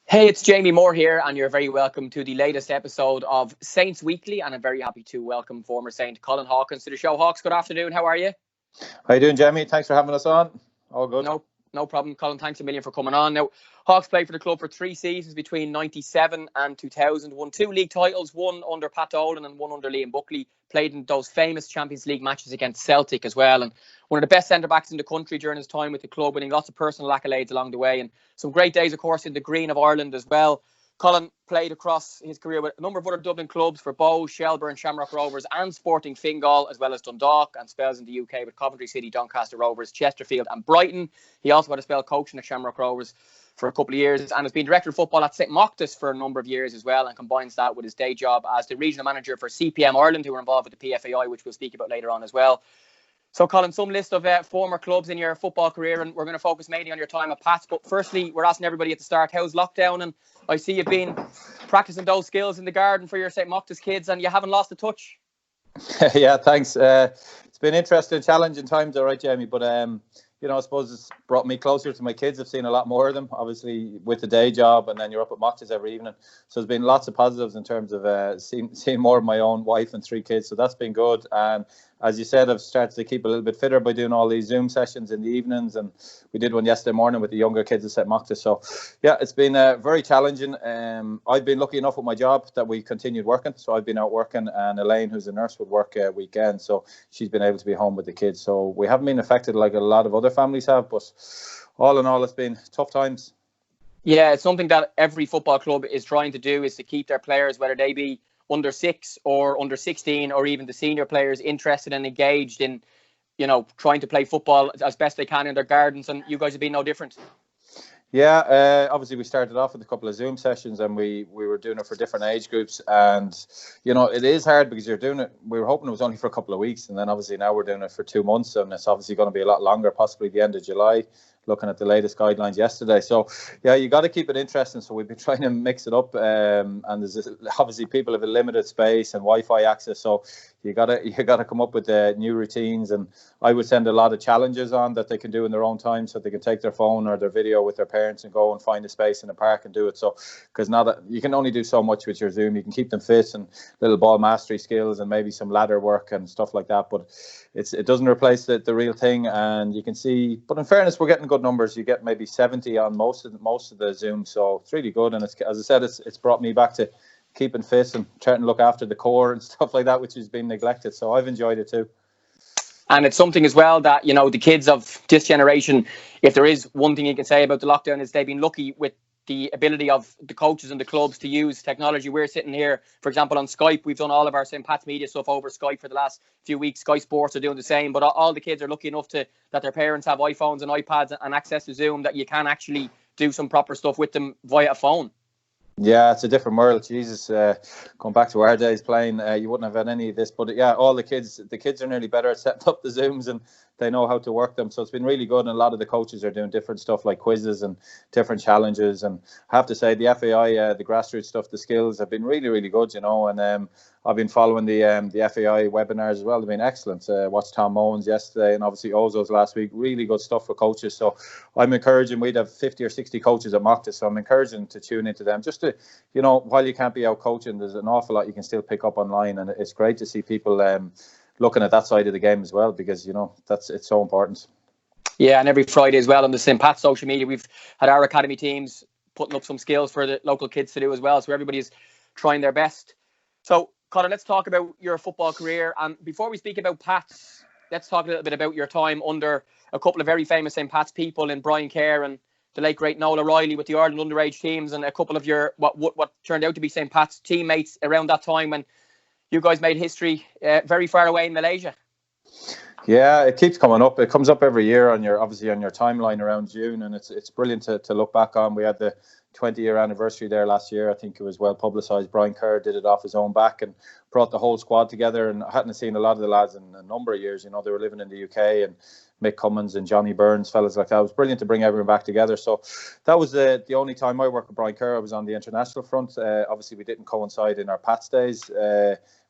Hey, it's Jamie Moore here, and you're very welcome to the latest episode of Saints Weekly. And I'm very happy to welcome former Saint Colin Hawkins to the show. Hawks, good afternoon. How are you? How you doing, Jamie? Thanks for having us on. All good. No problem, Colin. Thanks a million for coming on. Now, Hawks played for the club for 3 seasons between 97 and 2000. Won 2 league titles, one under Pat Dolan and one under Liam Buckley. Played in those famous Champions League matches against Celtic as well. And one of the best centre-backs in the country during his time with the club, winning lots of personal accolades along the way. And some great days, of course, in the green of Ireland as well. Colin played across his career with a number of other Dublin clubs for Bow, Shelbourne, Shamrock Rovers and Sporting Fingal, as well as Dundalk, and spells in the UK with Coventry City, Doncaster Rovers, Chesterfield and Brighton. He also had a spell coaching at Shamrock Rovers for a couple of years and has been director of football at St Moctus for a number of years as well, and combines that with his day job as the regional manager for CPM Ireland, who are involved with the PFAI, which we'll speak about later on as well. So, Colin, some list of former clubs in your football career, and we're going to focus mainly on your time at Pats. But firstly, we're asking everybody at the start, how's lockdown? And I see you've been practicing those skills in the garden for your St Moctus kids, and you haven't lost a touch. Yeah, thanks. It's been interesting, challenging times, all right, Jamie. But I suppose it's brought me closer to my kids. I've seen a lot more of them, obviously, with the day job, and then you're up at Moctus every evening. So there's been lots of positives in terms of seeing more of my own wife and 3 kids. So that's been good. And as you said, I've started to keep a little bit fitter by doing all these Zoom sessions in the evenings, and we did one yesterday morning with the younger kids at St Moctus. So yeah, it's been very challenging. I've been lucky enough with my job that we continued working, so I've been out working, and Elaine, who's a nurse, would work weekends, so she's been able to be home with the kids. So we haven't been affected like a lot of other families have, but all in all, it's been tough times. Yeah, it's something that every football club is trying to do, is to keep their players, whether they be under 6 or under 16, or even the senior players, interested and engaged in, trying to play football as best they can in their gardens. And you guys have been no different. Yeah, obviously we started off with a couple of Zoom sessions, and we were doing it for different age groups. And, it is hard because you're doing it. We were hoping it was only for a couple of weeks, and then obviously now we're doing it for 2 months, and it's obviously going to be a lot longer, possibly the end of July, looking at the latest guidelines yesterday. So yeah, you got to keep it interesting. So we've been trying to mix it up, and there's obviously people have a limited space and Wi-Fi access, so you gotta come up with new routines. And I would send a lot of challenges on that they can do in their own time, so they can take their phone or their video with their parents and go and find a space in the park and do it. So because now that you can only do so much with your Zoom, you can keep them fit and little ball mastery skills and maybe some ladder work and stuff like that, but it doesn't replace the real thing. And you can see, but in fairness, we're getting good numbers. You get maybe 70 on most of the Zoom, so it's really good. And it's, as I said, it's brought me back to keeping fit and trying to look after the core and stuff like that, which has been neglected. So I've enjoyed it too. And it's something as well that, the kids of this generation, if there is one thing you can say about the lockdown, is they've been lucky with the ability of the coaches and the clubs to use technology. We're sitting here, for example, on Skype. We've done all of our St. Pat's media stuff over Skype for the last few weeks. Sky Sports are doing the same, but all the kids are lucky enough that their parents have iPhones and iPads and access to Zoom, that you can actually do some proper stuff with them via a phone. Yeah, it's a different world. Jesus, going back to our days playing, you wouldn't have had any of this. But yeah, all the kids are nearly better at setting up the Zooms, and they know how to work them. So it's been really good. And a lot of the coaches are doing different stuff like quizzes and different challenges. And I have to say, the FAI, the grassroots stuff, the skills have been really, really good, And I've been following the FAI webinars as well. They've been excellent. Watched Tom Mowen's yesterday, and obviously Ozo's last week. Really good stuff for coaches. So I'm encouraging. We'd have 50 or 60 coaches at Moctus, so I'm encouraging to tune into them. Just to, while you can't be out coaching, there's an awful lot you can still pick up online, and it's great to see people looking at that side of the game as well, because it's so important. Yeah, and every Friday as well on the St. Pat's social media, we've had our academy teams putting up some skills for the local kids to do as well. So everybody's trying their best. So, Colin, let's talk about your football career. And before we speak about Pats, let's talk a little bit about your time under a couple of very famous St. Pat's people in Brian Kerr and the late great Noel O'Reilly with the Ireland underage teams, and a couple of your what turned out to be St. Pat's teammates around that time when you guys made history very far away in Malaysia. Yeah, it keeps coming up. It comes up every year on your timeline around June, and it's brilliant to look back on. We had the 20-year anniversary there last year. I think it was well publicised. Brian Kerr did it off his own back and brought the whole squad together. And I hadn't seen a lot of the lads in a number of years. They were living in the UK, and Mick Cummins and Johnny Burns, fellas like that. It was brilliant to bring everyone back together. So that was the only time I worked with Brian Kerr. I was on the international front. Obviously, we didn't coincide in our Pats days.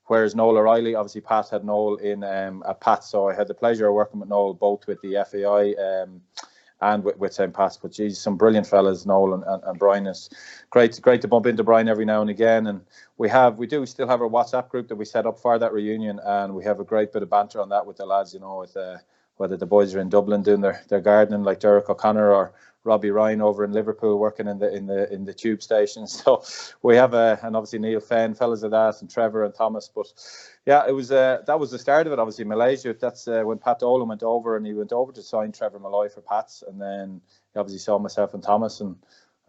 Whereas Noel O'Reilly, obviously Pat had Noel in at Pats, so I had the pleasure of working with Noel both with the FAI and with St. Pat's. But geez, some brilliant fellas, Noel and Brian. It's great to bump into Brian every now and again. And we do still have our WhatsApp group that we set up for that reunion, and we have a great bit of banter on that with the lads, with whether the boys are in Dublin doing their gardening like Derek O'Connor, or Robbie Ryan over in Liverpool working in the tube station. So we have and obviously Neil Fenn, fellas of that, and Trevor and Thomas. But yeah, it was that was the start of it. Obviously Malaysia, that's when Pat Dolan went over, and he went over to sign Trevor Malloy for Pats, and then he obviously saw myself and Thomas, and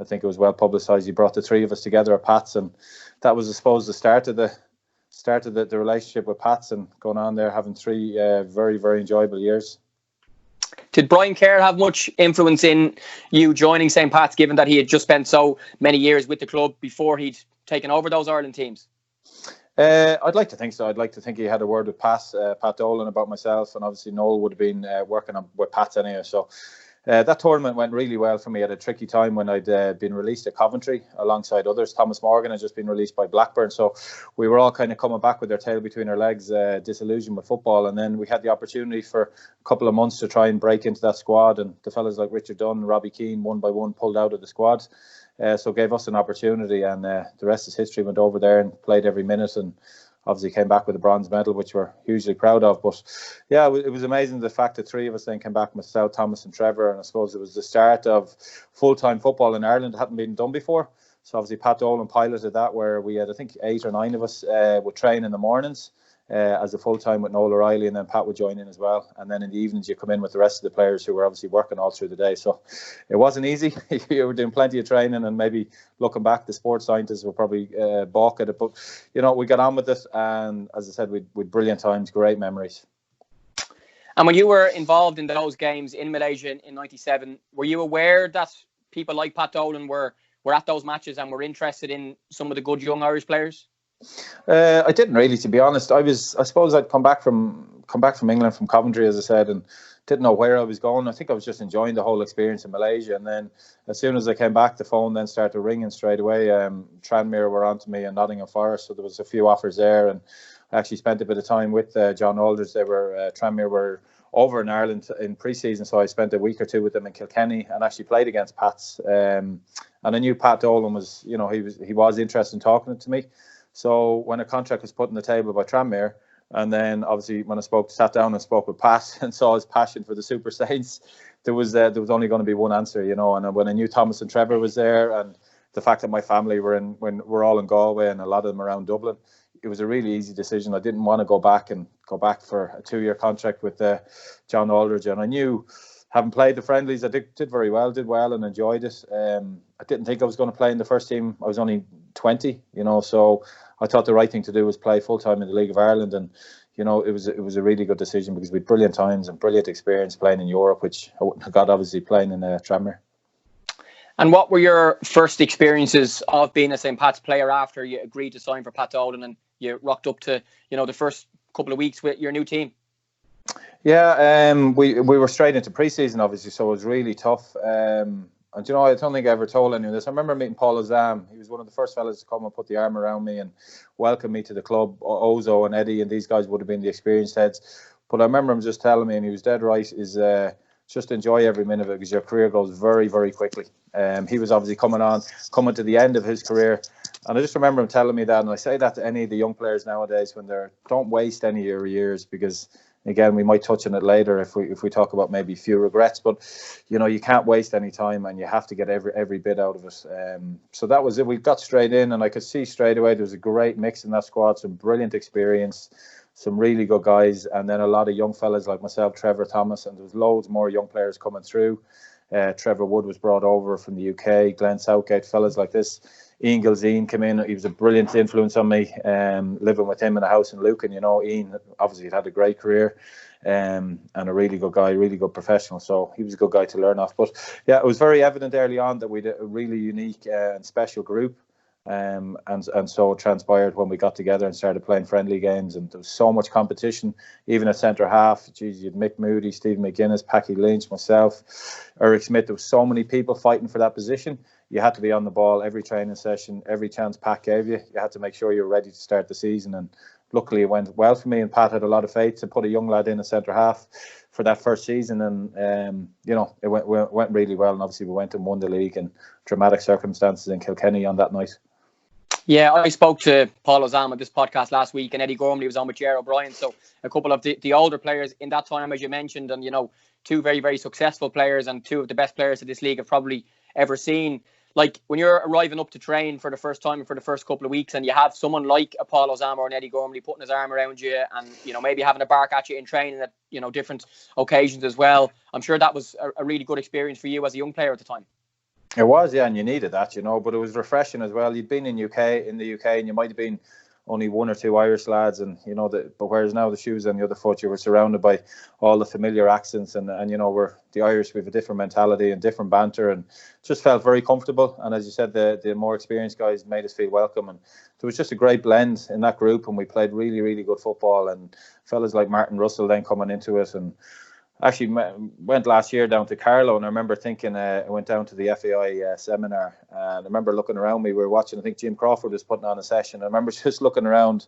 I think it was well publicised. He brought the three of us together at Pats, and that was, I suppose, the start of the relationship with Pats, and going on there having three very, very enjoyable years. Did Brian Kerr have much influence in you joining St. Pat's, given that he had just spent so many years with the club before he'd taken over those Ireland teams? I'd like to think so. I'd like to think he had a word with Pat Dolan about myself, and obviously Noel would have been working with Pat anyway. So that tournament went really well for me at a tricky time when I'd been released at Coventry alongside others. Thomas Morgan had just been released by Blackburn, so we were all kind of coming back with our tail between our legs, disillusioned with football. And then we had the opportunity for a couple of months to try and break into that squad, and the fellas like Richard Dunn and Robbie Keane one by one pulled out of the squad, so gave us an opportunity, and the rest is history. Went over there and played every minute, and obviously came back with a bronze medal, which we're hugely proud of. But yeah, it was amazing the fact that three of us then came back, myself, Thomas and Trevor, and I suppose it was the start of full-time football in Ireland. It hadn't been done before. So obviously Pat Dolan piloted that, where we had, I think, 8 or 9 of us would train in the mornings as a full-time with Noel O'Reilly, and then Pat would join in as well. And then in the evenings you come in with the rest of the players who were obviously working all through the day. So it wasn't easy. You were doing plenty of training, and maybe looking back, the sports scientists were probably balk at it. But, we got on with it, and as I said, with brilliant times, great memories. And when you were involved in those games in Malaysia in 97, were you aware that people like Pat Dolan were at those matches and were interested in some of the good young Irish players? I didn't really, to be honest. I suppose I'd come back from England, from Coventry, as I said, and didn't know where I was going. I think I was just enjoying the whole experience in Malaysia. And then as soon as I came back, the phone then started ringing straight away. Tranmere were on to me, and Nottingham Forest, so there was a few offers there. And I actually spent a bit of time with John Aldridge. Tranmere were over in Ireland in pre-season, so I spent a week or two with them in Kilkenny and actually played against Pats. And I knew Pat Dolan was, he was interested in talking to me. So when a contract was put on the table by Tranmere, and then obviously when I sat down and spoke with Pat and saw his passion for the Super Saints, there was only going to be one answer, And when I knew Thomas and Trevor was there, and the fact that my family we're all in Galway and a lot of them around Dublin, it was a really easy decision. I didn't want to go back for a 2-year contract with John Aldridge, and I knew, having played the friendlies, I did well and enjoyed it. I didn't think I was going to play in the first team. I was only 20, so I thought the right thing to do was play full-time in the League of Ireland, and it was a really good decision, because we had brilliant times and brilliant experience playing in Europe, which I wouldn't have got obviously playing in Tranmere. And what were your first experiences of being a St. Pat's player after you agreed to sign for Pat Dolan and you rocked up to the first couple of weeks with your new team? Yeah, we were straight into pre-season, obviously, so it was really tough. And I don't think I ever told anyone this. I remember meeting Paul Azam. He was one of the first fellas to come and put the arm around me and welcome me to the club. Ozo and Eddie and these guys would have been the experienced heads. But I remember him just telling me, and he was dead right, is just enjoy every minute of it, because your career goes very, very quickly. He was obviously coming to the end of his career. And I just remember him telling me that, and I say that to any of the young players nowadays when don't waste any of your years, because again, we might touch on it later if we talk about maybe few regrets, but you can't waste any time, and you have to get every bit out of it. So that was it. We got straight in, and I could see straight away there was a great mix in that squad, some brilliant experience, some really good guys, and then a lot of young fellas like myself, Trevor, Thomas, and there was loads more young players coming through. Trevor Wood was brought over from the UK, Glenn Southgate, fellas like this. Ian Gilzine came in. He was a brilliant influence on me, living with him in a house in Lucan. Ian obviously had a great career, and a really good guy, really good professional. So he was a good guy to learn off. But yeah, it was very evident early on that we had a really unique and special group. And so it transpired when we got together and started playing friendly games, and there was so much competition, even at centre half. Geez, you had Mick Moody, Stephen McGuinness, Packy Lynch, myself, Eric Smith. There was so many people fighting for that position. You had to be on the ball every training session, every chance Pat gave you. You had to make sure you were ready to start the season, and luckily it went well for me, and Pat had a lot of faith to put a young lad in a centre half for that first season, and it went really well, and obviously we went and won the league in dramatic circumstances in Kilkenny on that night. Yeah, I spoke to Paul Ozam on this podcast last week, and Eddie Gormley was on with Ger O'Brien. So a couple of the older players in that time, as you mentioned, and two very, very successful players and two of the best players that this league have probably ever seen. Like when you're arriving up to train for the first time and for the first couple of weeks, and you have someone like a Paul Ozam or an Eddie Gormley putting his arm around you, and maybe having a bark at you in training at different occasions as well. I'm sure that was a really good experience for you as a young player at the time. It was, yeah, and you needed that, but it was refreshing as well. You'd been in the UK, and you might have been only one or two Irish lads, and but whereas now the shoes on the other foot, you were surrounded by all the familiar accents, and we're the Irish. We have a different mentality and different banter, and just felt very comfortable. And as you said, the more experienced guys made us feel welcome, and there was just a great blend in that group, and we played really, really good football. And fellas like Martin Russell then coming into it, and actually went last year down to Carlow, and I remember thinking I went down to the FAI seminar, and I remember looking around me. We were watching, I think Jim Crawford was putting on a session. I remember just looking around.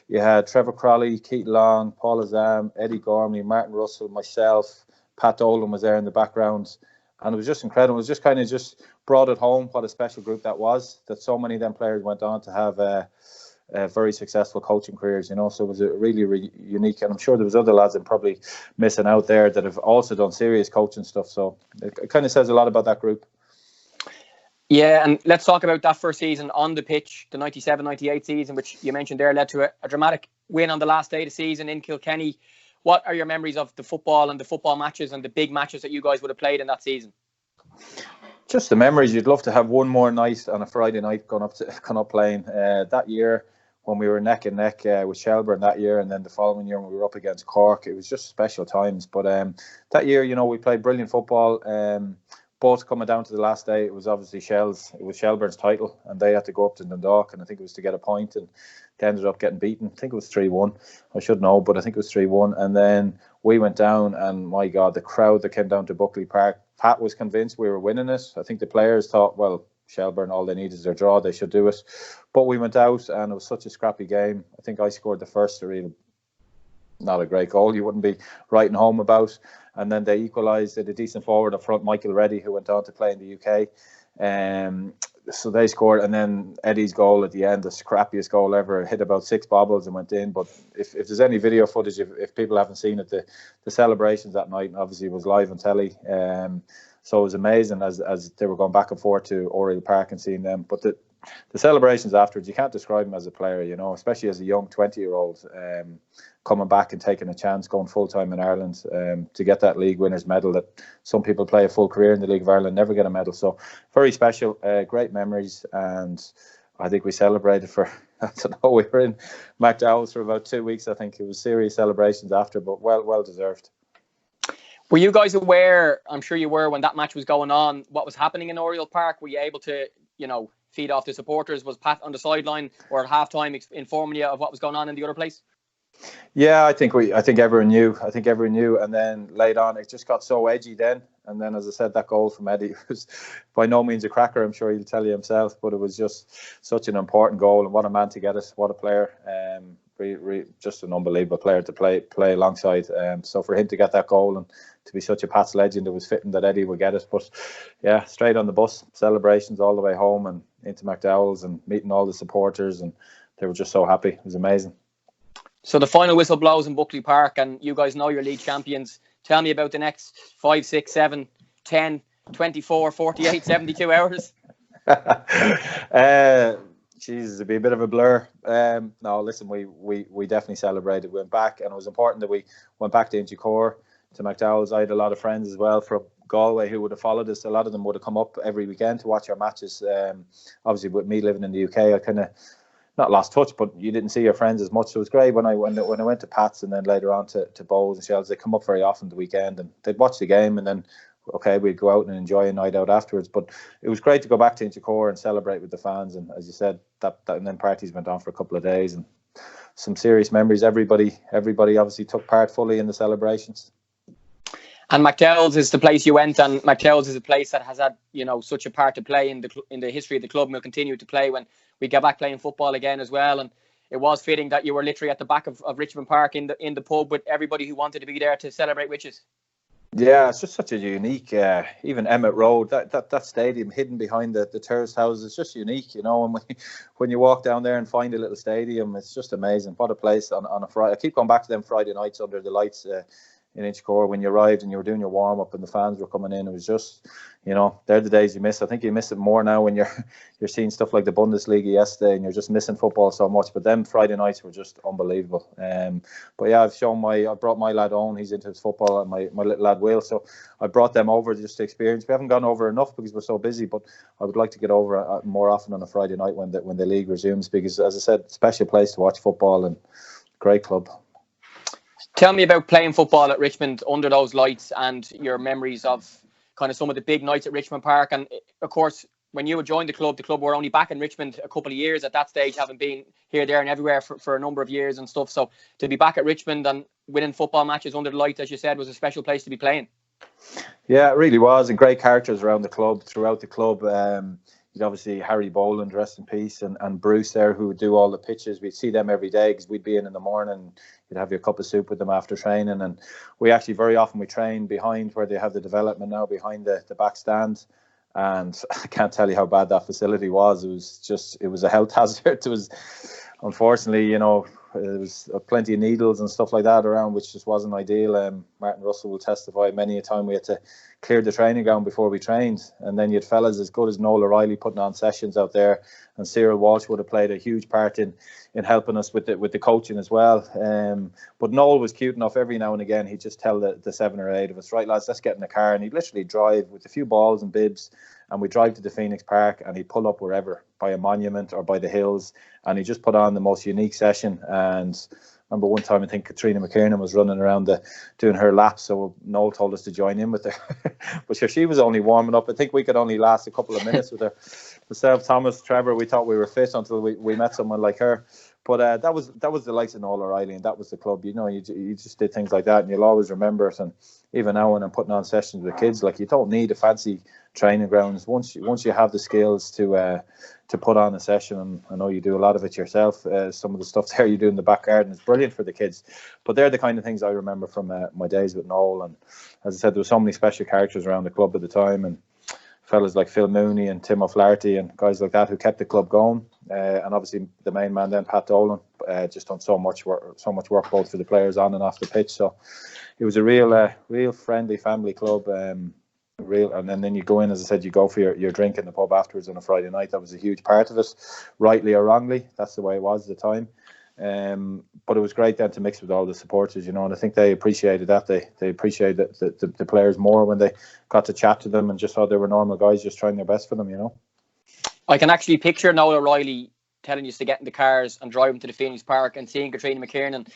You had Trevor Crowley, Keith Long, Paul Ozam, Eddie Gormley, Martin Russell, myself, Pat Dolan was there in the background, and it was just incredible. It was just kind of just brought it home what a special group that was, that so many of them players went on to have very successful coaching careers, so it was a really, really unique, and I'm sure there was other lads that probably missing out there that have also done serious coaching stuff, so it kind of says a lot about that group. Yeah, and let's talk about that first season on the pitch, the 97-98 season, which you mentioned there led to a dramatic win on the last day of the season in Kilkenny. What are your memories of the football and the football matches and the big matches that you guys would have played in that season? Just the memories. You'd love to have one more night on a Friday night going up playing. That year when we were neck and neck with Shelburne that year, and then the following year when we were up against Cork, it was just special times. But that year, we played brilliant football. Both coming down to the last day, it was obviously Shelburne's title, and they had to go up to Dundalk, and I think it was to get a point, and they ended up getting beaten. I think it was 3-1. I should know, but I think it was 3-1. And then we went down, and my God, the crowd that came down to Buckley Park, Pat was convinced we were winning it. I think the players thought, well, Shelburne, all they need is their draw, they should do it. But we went out, and it was such a scrappy game. I think I scored the first, not a great goal you wouldn't be writing home about. And then they equalised at a decent forward up front, Michael Reddy, who went on to play in the UK. So they scored, and then Eddie's goal at the end, the scrappiest goal ever, hit about 6 bobbles and went in. But if there's any video footage, if people haven't seen it, the celebrations that night, obviously it was live on telly. So it was amazing as they were going back and forth to Oriel Park and seeing them. But the celebrations afterwards, you can't describe them as a player, especially as a young 20-year-old coming back and taking a chance, going full-time in Ireland to get that league winners medal that some people play a full career in the League of Ireland, never get a medal. So very special, great memories. And I think we celebrated for, I don't know, we were in McDowells for about 2 weeks. I think it was serious celebrations after, but well deserved. Were you guys aware, I'm sure you were, when that match was going on, what was happening in Oriel Park? Were you able to, feed off the supporters? Was Pat on the sideline or at halftime informing you of what was going on in the other place? Yeah, I think everyone knew. And then later on, it just got so edgy then. And then, as I said, that goal from Eddie was by no means a cracker. I'm sure he'll tell you himself, but it was just such an important goal, and what a man to get it. What a player. Just an unbelievable player to play alongside. So for him to get that goal and to be such a Pats legend, it was fitting that Eddie would get it. But yeah, straight on the bus, celebrations all the way home and into McDowells and meeting all the supporters, and they were just so happy. It was amazing. So the final whistle blows in Buckley Park, and you guys know you're league champions. Tell me about the next 5, 6, 7, 10, 24, 48, 72 hours. Jesus, it'd be a bit of a blur. No, listen, we definitely celebrated. We went back, and it was important that we went back to Inchicore, to McDowells. I had a lot of friends as well from Galway who would have followed us. A lot of them would have come up every weekend to watch our matches. Obviously, with me living in the UK, I kind of not lost touch, but you didn't see your friends as much. So it was great when I went to Pat's, and then later on to Bowes and Shells. They come up very often the weekend, and they'd watch the game, and then we'd go out and enjoy a night out afterwards. But it was great to go back to Inchicore and celebrate with the fans. And as you said, that and then parties went on for a couple of days, and some serious memories. Everybody obviously took part fully in the celebrations. And McDowells is the place you went, and McDowells is a place that has had such a part to play in the history of the club, and will continue to play when we get back playing football again as well. And it was fitting that you were literally at the back of Richmond Park in the pub with everybody who wanted to be there to celebrate with you. Yeah, it's just such a unique, even Emmett Road, that stadium hidden behind the terraced houses, it's just unique, you know. And when you walk down there and find a little stadium, it's just amazing. What a place on a Friday. I keep going back to them Friday nights under the lights in Inchicore when you arrived and you were doing your warm up and the fans were coming in. It was just, you know, they're the days you miss. I think you miss it more now when you're seeing stuff like the Bundesliga yesterday and you're just missing football so much. But them Friday nights were just unbelievable. But yeah, I brought my lad Owen. He's into his football, and my little lad Will. So I brought them over just to experience. We haven't gone over enough because we're so busy, but I would like to get over more often on a Friday night when the league resumes, because, as I said, special place to watch football and great club. Tell me about playing football at Richmond under those lights and your memories of kind of some of the big nights at Richmond Park. And of course, when you joined the club were only back in Richmond a couple of years at that stage, having been here, there and everywhere for a number of years and stuff. So to be back at Richmond and winning football matches under the lights, as you said, was a special place to be playing. Yeah, it really was. And great characters around the club, throughout the club. You'd obviously Harry Boland, rest in peace, and Bruce there, who would do all the pitches. We'd see them every day because we'd be in the morning. You'd have your cup of soup with them after training. And we actually very often we train behind where they have the development now, behind the back stand. And I can't tell you how bad that facility was. It was a health hazard. It was, unfortunately, you know, there was plenty of needles and stuff like that around, which just wasn't ideal. Martin Russell will testify many a time we had to clear the training ground before we trained. And then you had fellas as good as Noel O'Reilly putting on sessions out there, and Cyril Walsh would have played a huge part in helping us with the coaching as well. But Noel was cute enough. Every now and again he'd just tell the 7 or 8 of us, right lads, let's get in the car, and he'd literally drive with a few balls and bibs, and we'd drive to the Phoenix Park, and he'd pull up wherever, by a monument or by the hills, and he just put on the most unique session. And I remember one time I think Katrina McKiernan was running around doing her laps, so Noel told us to join in with her. But sure, she was only warming up. I think we could only last a couple of minutes with her. Myself, Thomas, Trevor, we thought we were fit until we met someone like her. But that was the likes of Noel O'Reilly, and that was the club. You know, you just did things like that, and you'll always remember it. And even now when I'm putting on sessions with kids, like, you don't need a fancy training grounds once you have the skills to put on a session. And I know you do a lot of it yourself. Some of the stuff there you do in the back garden is brilliant for the kids. But they're the kind of things I remember from my days with Noel. And as I said, there were so many special characters around the club at the time, and fellas like Phil Mooney and Tim O'Flaherty and guys like that who kept the club going. And obviously the main man then, Pat Dolan, just done so much work both for the players on and off the pitch. So it was a real friendly family club. And then you go in, as I said, you go for your drink in the pub afterwards on a Friday night. That was a huge part of it, rightly or wrongly. That's the way it was at the time. But it was great then to mix with all the supporters, you know, and I think they appreciated that. They appreciated the players more when they got to chat to them and just thought they were normal guys just trying their best for them, you know. I can actually picture Noel O'Reilly telling you to get in the cars and drive him to the Phoenix Park and seeing Katrina McKiernan.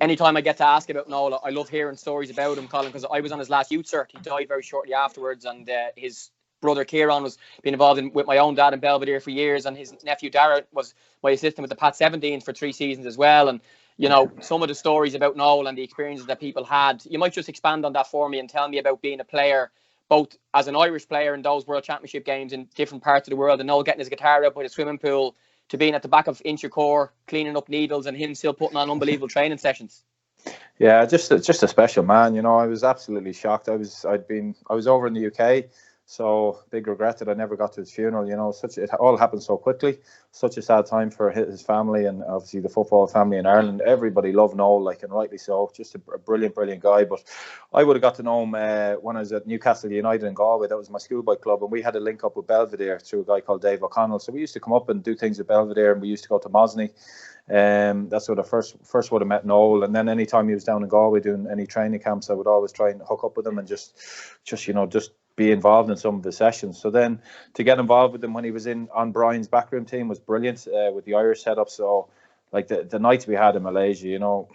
Anytime I get to ask about Noel, I love hearing stories about him, Colin, because I was on his last youth cert. He died very shortly afterwards, and his brother Kieran was being involved with my own dad in Belvedere for years, and his nephew Dara was my assistant with the Pat 17 for 3 seasons as well. And you know, some of the stories about Noel and the experiences that people had, you might just expand on that for me and tell me about being a player, both as an Irish player in those World Championship games in different parts of the world, and Noel getting his guitar out by the swimming pool, to being at the back of Inchicore cleaning up needles, and him still putting on unbelievable training sessions. Yeah, just a special man. You know, I was absolutely shocked. I was over in the UK, so big regret that I never got to his funeral. You know, it all happened so quickly. Such a sad time for his family, and obviously the football family in Ireland. Everybody loved Noel, and rightly so. Just a brilliant guy. But I would have got to know him when I was at Newcastle United in Galway. That was my schoolboy club, and we had a link up with Belvedere through a guy called Dave O'Connell. So we used to come up and do things at Belvedere, and we used to go to Mosney. That's where I first would have met Noel. And then anytime he was down in Galway doing any training camps, I would always try and hook up with him and just be involved in some of the sessions. So then to get involved with him when he was on Brian's backroom team was brilliant, with the Irish setup. So like the nights we had in Malaysia, you know,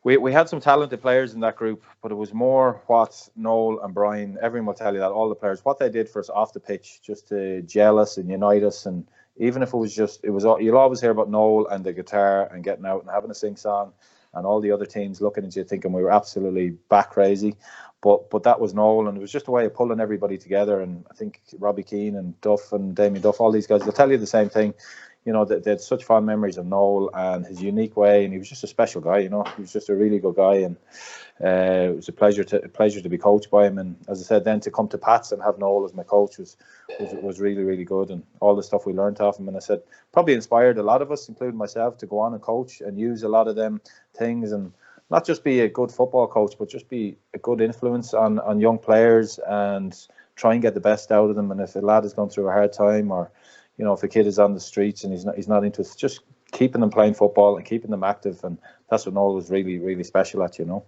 we had some talented players in that group, but it was more what Noel and Brian, everyone will tell you that, all the players, what they did for us off the pitch, just to gel us and unite us. And even if you'll always hear about Noel and the guitar and getting out and having a sing song, and all the other teams looking at you thinking we were absolutely bat crazy. But that was Noel, and it was just a way of pulling everybody together. And I think Robbie Keane and Duff and Damien Duff, all these guys, they'll tell you the same thing. you know, they had such fond memories of Noel and his unique way, and he was just a special guy. You know, he was just a really good guy, and it was a pleasure to be coached by him. And as I said, then to come to Pats and have Noel as my coach was really, really good, and all the stuff we learned off him. And I said, probably inspired a lot of us, including myself, to go on and coach and use a lot of them things, and not just be a good football coach, but just be a good influence on young players and try and get the best out of them. And if a lad is going through a hard time, or you know, if a kid is on the streets and he's not into it, just keeping them playing football and keeping them active, and that's what Noel was really, really special at, you know.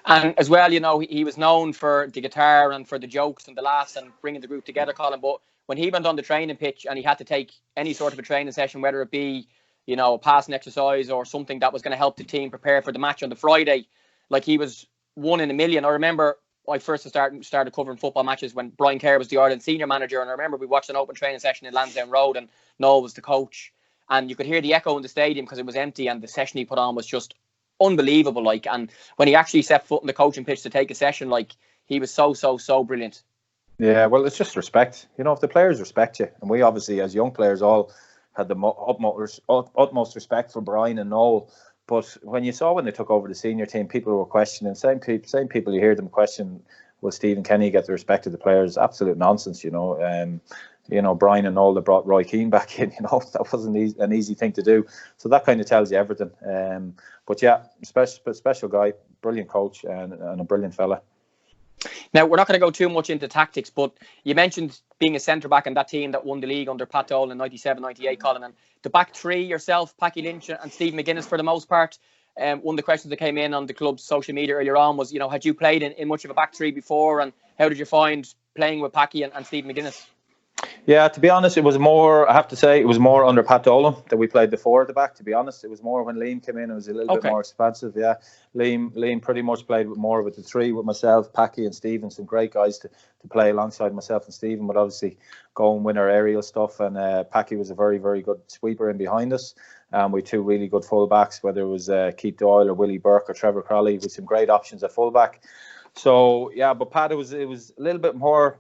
And as well, you know, he was known for the guitar and for the jokes and the laughs and bringing the group together, Colin. But when he went on the training pitch and he had to take any sort of a training session, whether it be, you know, a passing exercise or something that was going to help the team prepare for the match on the Friday, like, he was one in a million. I remember I first started covering football matches when Brian Kerr was the Ireland senior manager, and I remember we watched an open training session in Lansdowne Road, and Noel was the coach, and you could hear the echo in the stadium because it was empty, and the session he put on was just unbelievable. Like, and when he actually set foot on the coaching pitch to take a session, like, he was so brilliant. Yeah, well, it's just respect. You know, if the players respect you, and we obviously as young players all had the utmost respect for Brian and Noel. But when you saw when they took over the senior team, people were questioning. Same people you hear them question, will Stephen Kenny get the respect of the players? Absolute nonsense, you know. You know, Brian and all that brought Roy Keane back in, you know, that wasn't an easy thing to do. So that kind of tells you everything. But yeah, special guy, brilliant coach, and a brilliant fella. Now, we're not going to go too much into tactics, but you mentioned being a centre-back in that team that won the league under Pat Dolan in 97-98, Colin. And the back three, yourself, Packy Lynch and Steve McGuinness for the most part. One of the questions that came in on the club's social media earlier on was, you know, had you played in much of a back three before, and how did you find playing with Packy and Steve McGuinness? Yeah, to be honest, it was more, I have to say, it was more under Pat Dolan that we played the four at the back, to be honest. It was more when Liam came in, it was a little bit more expansive, yeah. Liam pretty much played more with the three, with myself, Packy and Stephen, some great guys to play alongside myself and Stephen, but obviously go and win our aerial stuff. And Packy was a very, very good sweeper in behind us. We had two really good full-backs, whether it was Keith Doyle or Willie Burke or Trevor Crowley, with some great options at full-back. So, yeah, but Pat, it was a little bit more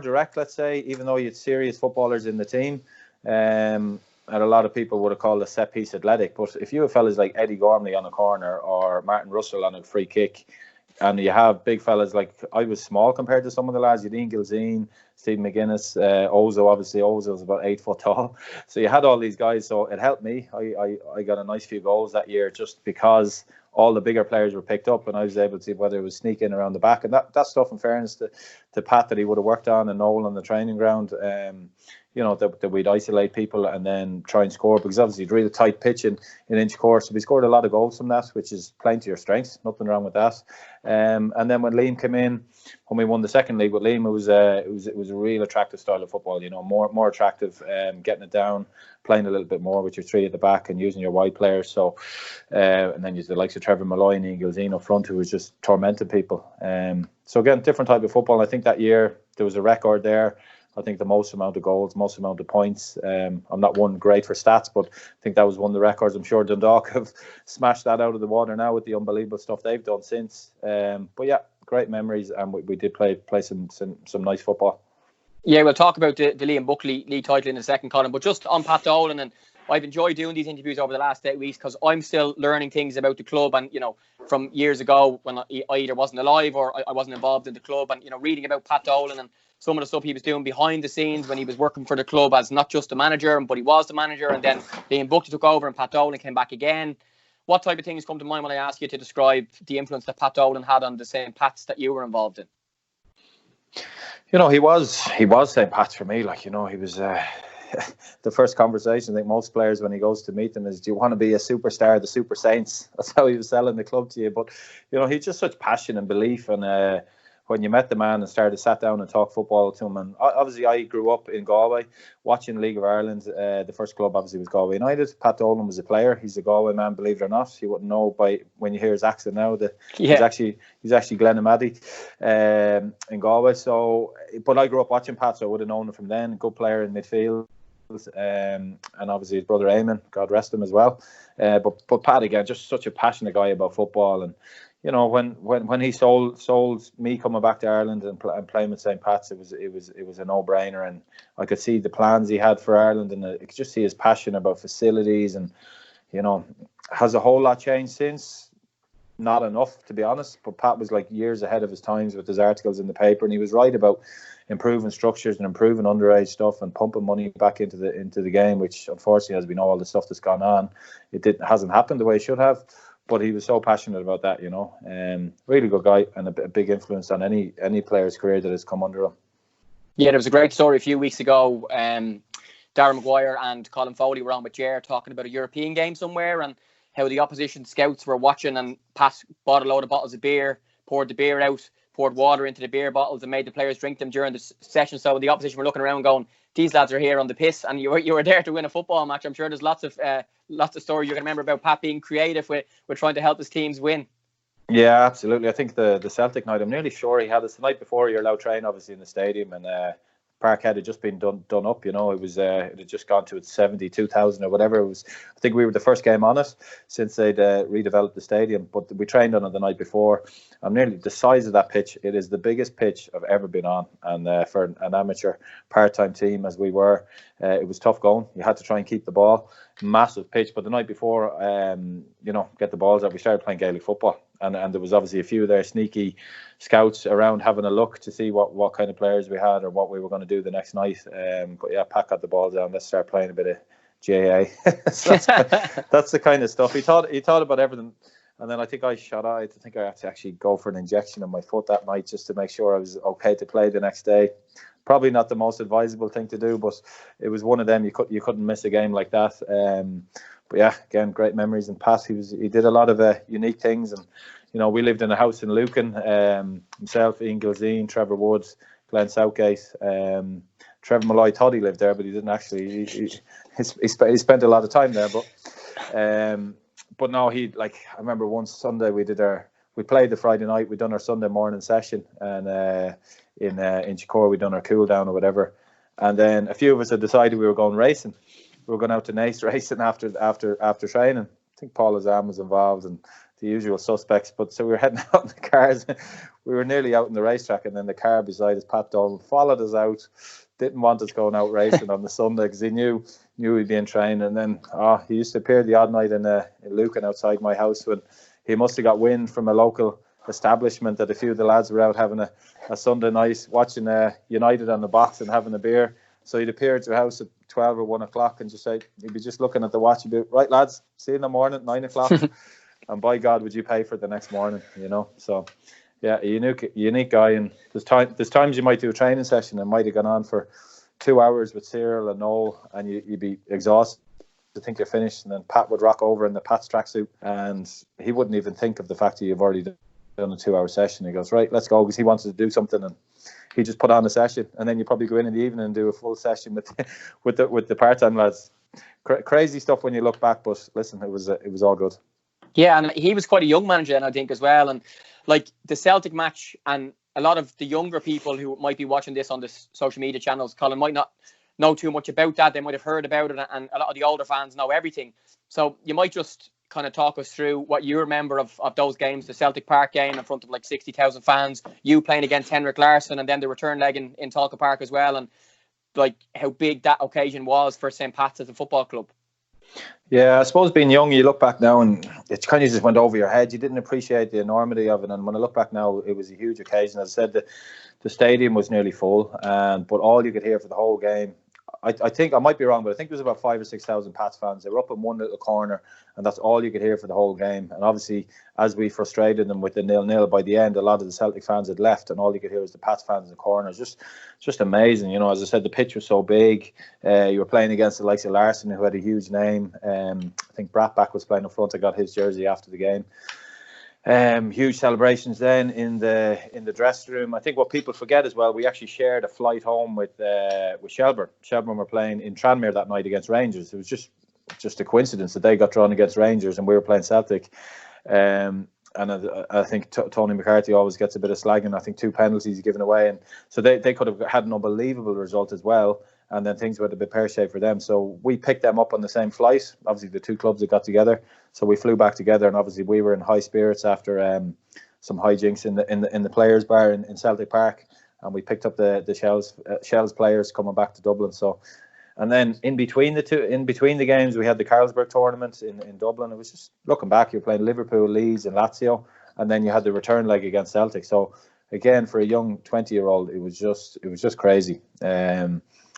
direct, let's say, even though you had serious footballers in the team. And a lot of people would have called it set piece athletic. But if you have fellas like Eddie Gormley on a corner or Martin Russell on a free kick, and you have big fellas like, I was small compared to some of the lads, you had Ian Gilzine, Steve McGuinness, Ozo, obviously Ozo was about 8 foot tall. So you had all these guys, so it helped me. I got a nice few goals that year just because all the bigger players were picked up, and I was able to, whether it was sneak in around the back, and that stuff, in fairness to Pat, that he would have worked on, and Noel on the training ground, you know, that we'd isolate people and then try and score, because obviously it's really tight pitch in inch course. So we scored a lot of goals from that, which is playing to your strengths, nothing wrong with that. And then when Liam came in, when we won the second league with Liam, it was a real attractive style of football, you know, more attractive, getting it down, playing a little bit more with your three at the back and using your wide players. So and then you the likes of Trevor Malloy and Ian Gilzine up front, who was just tormenting people. So again, different type of football. I think that year there was a record there. I think the most amount of goals, most amount of points. I'm not one great for stats, but I think that was one of the records. I'm sure Dundalk have smashed that out of the water now with the unbelievable stuff they've done since. But yeah, great memories, and we did play some nice football. Yeah, we'll talk about the Liam Buckley league title in a second, Colin. But just on Pat Dolan, and I've enjoyed doing these interviews over the last 8 weeks because I'm still learning things about the club, and, you know, from years ago when I either wasn't alive or I wasn't involved in the club, and, you know, reading about Pat Dolan and some of the stuff he was doing behind the scenes when he was working for the club as not just a manager, but he was the manager, and then Liam Buckley took over and Pat Dolan came back again. What type of things come to mind when I ask you to describe the influence that Pat Dolan had on the St. Pat's that you were involved in? You know, he was St. Pat's for me. Like, you know, he was the first conversation I think most players when he goes to meet them is, do you want to be a superstar, the Super Saints? That's how he was selling the club to you. But, you know, he had just such passion and belief, and when you met the man and sat down and talk football to him, and obviously I grew up in Galway watching League of Ireland. The first club obviously was Galway United. Pat Dolan was a player. He's a Galway man, believe it or not. You wouldn't know by when you hear his accent now that he's actually Glenamaddy in Galway. So, but I grew up watching Pat, so I would have known him from then. Good player in midfield. And obviously his brother Eamon, God rest him as well. But Pat, again, just such a passionate guy about football, and you know, when he sold me coming back to Ireland and playing with St. Pat's, it was a no-brainer, and I could see the plans he had for Ireland, and I could just see his passion about facilities, and you know, has a whole lot changed since? Not enough, to be honest. But Pat was like years ahead of his times with his articles in the paper, and he was right about improving structures and improving underage stuff and pumping money back into the game, which unfortunately, as we know, all the stuff that's gone on, hasn't happened the way it should have. But he was so passionate about that, you know. Really good guy, and a big influence on any player's career that has come under him. Yeah, there was a great story a few weeks ago. Darren Maguire and Colin Foley were on with Ger talking about a European game somewhere, and how the opposition scouts were watching, and Pat bought a load of bottles of beer, poured the beer out, poured water into the beer bottles, and made the players drink them during the session. So the opposition were looking around going, these lads are here on the piss, and you were there to win a football match. I'm sure there's lots of stories you can remember about Pat being creative with trying to help his teams win. Yeah, absolutely. I think the Celtic night, I'm nearly sure he had this the night before. You're allowed train, obviously, in the stadium, and Parkhead had just been done up, you know. It had just gone to its 72,000 or whatever it was. I think we were the first game on it since they'd redeveloped the stadium, but we trained on it the night before. I'm nearly the size of that pitch. It is the biggest pitch I've ever been on, and for an amateur part-time team as we were, it was tough going. You had to try and keep the ball. Massive pitch, but the night before, you know, get the balls out, we started playing Gaelic football, and there was obviously a few there sneaky scouts around having a look to see what kind of players we had or what we were going to do the next night. But yeah, Pat got the balls down. Let's start playing a bit of GAA. So that's the kind of stuff. He thought about everything. And then I think I had to actually go for an injection in my foot that night just to make sure I was okay to play the next day. Probably not the most advisable thing to do, but it was one of them. You couldn't miss a game like that. But yeah, again, great memories. And Pat, he did a lot of unique things. And you know, we lived in a house in Lucan. Himself, Ian Gilzine, Trevor Woods, Glenn Southgate. Trevor Malloy thought he lived there, but he didn't actually. He spent a lot of time there. But no, I remember one Sunday we played the Friday night. We'd done our Sunday morning session, and in Chicor we'd done our cool down or whatever. And then a few of us had decided we were going racing. We were going out to Nace racing after training. I think Paul Azam was involved and the usual suspects. But so we were heading out in the cars. We were nearly out in the racetrack, and then the car beside us, Pat Dolan, followed us out. Didn't want us going out racing on the Sunday because he knew we'd be in training. And then he used to appear the odd night in Lucan outside my house when he must have got wind from a local establishment that a few of the lads were out having a Sunday night watching United on the box and having a beer. So he'd appear at your house at 12 or 1 o'clock and he'd be just looking at the watch. He'd be, right, lads, see you in the morning at 9 o'clock. And by God, would you pay for it the next morning, you know? So, yeah, a unique guy. And there's times you might do a training session and might have gone on for 2 hours with Cyril and Noel, and you'd be exhausted to think you're finished. And then Pat would rock over in the Pat's tracksuit, and he wouldn't even think of the fact that you've already done a 2 hour session. He goes, right, let's go, because he wanted to do something, and he just put on a session. And then you probably go in the evening and do a full session with the part-time lads. Crazy stuff when you look back, but listen, it was all good. Yeah, and he was quite a young manager then, I think, as well. And like the Celtic match, and a lot of the younger people who might be watching this on the social media channels, Colin, might not know too much about that. They might have heard about it, and a lot of the older fans know everything. So you might just kind of talk us through what you remember of those games, the Celtic Park game in front of like 60,000 fans, you playing against Henrik Larsson, and then the return leg in Celtic Park as well, and like how big that occasion was for St. Pat's as a football club. Yeah, I suppose being young, you look back now and it kind of just went over your head. You didn't appreciate the enormity of it. And when I look back now, it was a huge occasion. As I said, the stadium was nearly full, but all you could hear for the whole game, I think, I might be wrong, but I think there was about 5,000 or 6,000 Pats fans. They were up in one little corner, and that's all you could hear for the whole game. And obviously, as we frustrated them with the 0-0, by the end, a lot of the Celtic fans had left, and all you could hear was the Pats fans in the corners. Just amazing, you know. As I said, the pitch was so big. You were playing against the likes of Larsson, who had a huge name. I think Bratback was playing up front. I got his jersey after the game. Huge celebrations then in the dressing room. I think what people forget as well, we actually shared a flight home with Shelbourne. Shelbourne were playing in Tranmere that night against Rangers. It was just a coincidence that they got drawn against Rangers and we were playing Celtic. And I think Tony McCarthy always gets a bit of slagging. I think 2 penalties given away, and so they could have had an unbelievable result as well. and then things went a bit pear-shaped for them. So we picked them up on the same flight. Obviously, the two clubs that got together, so we flew back together, and obviously we were in high spirits after some hijinks in the players' bar in Celtic Park, and we picked up the Shells players coming back to Dublin. So. And then in between the games, we had the Carlsberg tournament in Dublin. It was just, looking back, you're playing Liverpool, Leeds and Lazio, and then you had the return leg against Celtic. So again, for a young 20-year-old, it was just crazy. I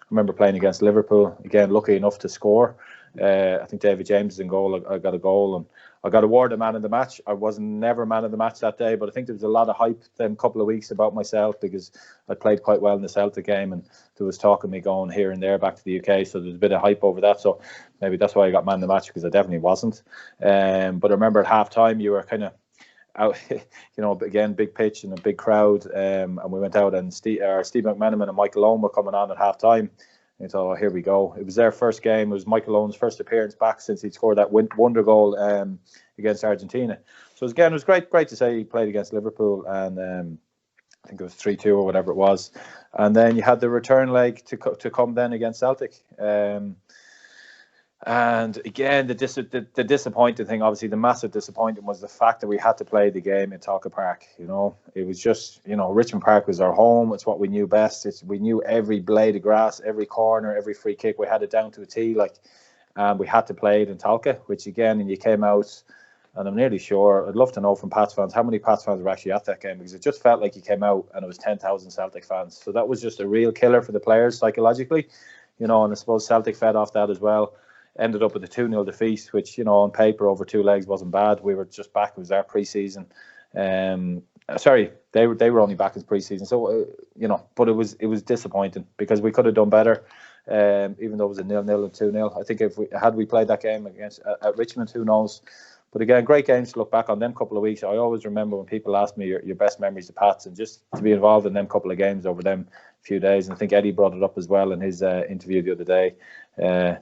remember playing against Liverpool, again, lucky enough to score. I think David James is in goal. I got a goal, and I got awarded man of the match. I was never man of the match that day, but I think there was a lot of hype them couple of weeks about myself because I played quite well in the Celtic game, and there was talk of me going here and there back to the UK, so there was a bit of hype over that. So maybe that's why I got man of the match, because I definitely wasn't. But I remember at half time you were kind of out, again, big pitch and a big crowd, and we went out, and Steve McMenamin and Michael Owen were coming on at half time. And so, here we go. It was their first game. It was Michael Owen's first appearance back since he'd scored that wonder goal against Argentina. So again, it was great to say he played against Liverpool, and I think it was 3-2 or whatever it was. And then you had the return leg to come then against Celtic. And again, the disappointing thing, obviously the massive disappointment, was the fact that we had to play the game in Celtic Park. It was just, Richmond Park was our home. It's what we knew best. We knew every blade of grass, every corner, every free kick. We had it down to a T. We had to play it in Talca, which again, and you came out, and I'm nearly sure, I'd love to know from Pats fans how many Pats fans were actually at that game, because it just felt like you came out and it was 10,000 Celtic fans. So that was just a real killer for the players psychologically, and I suppose Celtic fed off that as well. Ended up with a 2-0 defeat, which, on paper over 2 legs wasn't bad. We were just back. It was our pre-season. Sorry, they were only back as pre-season. So, but it was disappointing because we could have done better, even though it was a 0-0 and 2-0. I think if we played that game against at Richmond, who knows? But again, great games to look back on. Them couple of weeks, I always remember when people ask me your best memories of Pats, and just to be involved in them couple of games over them few days. And I think Eddie brought it up as well in his interview the other day.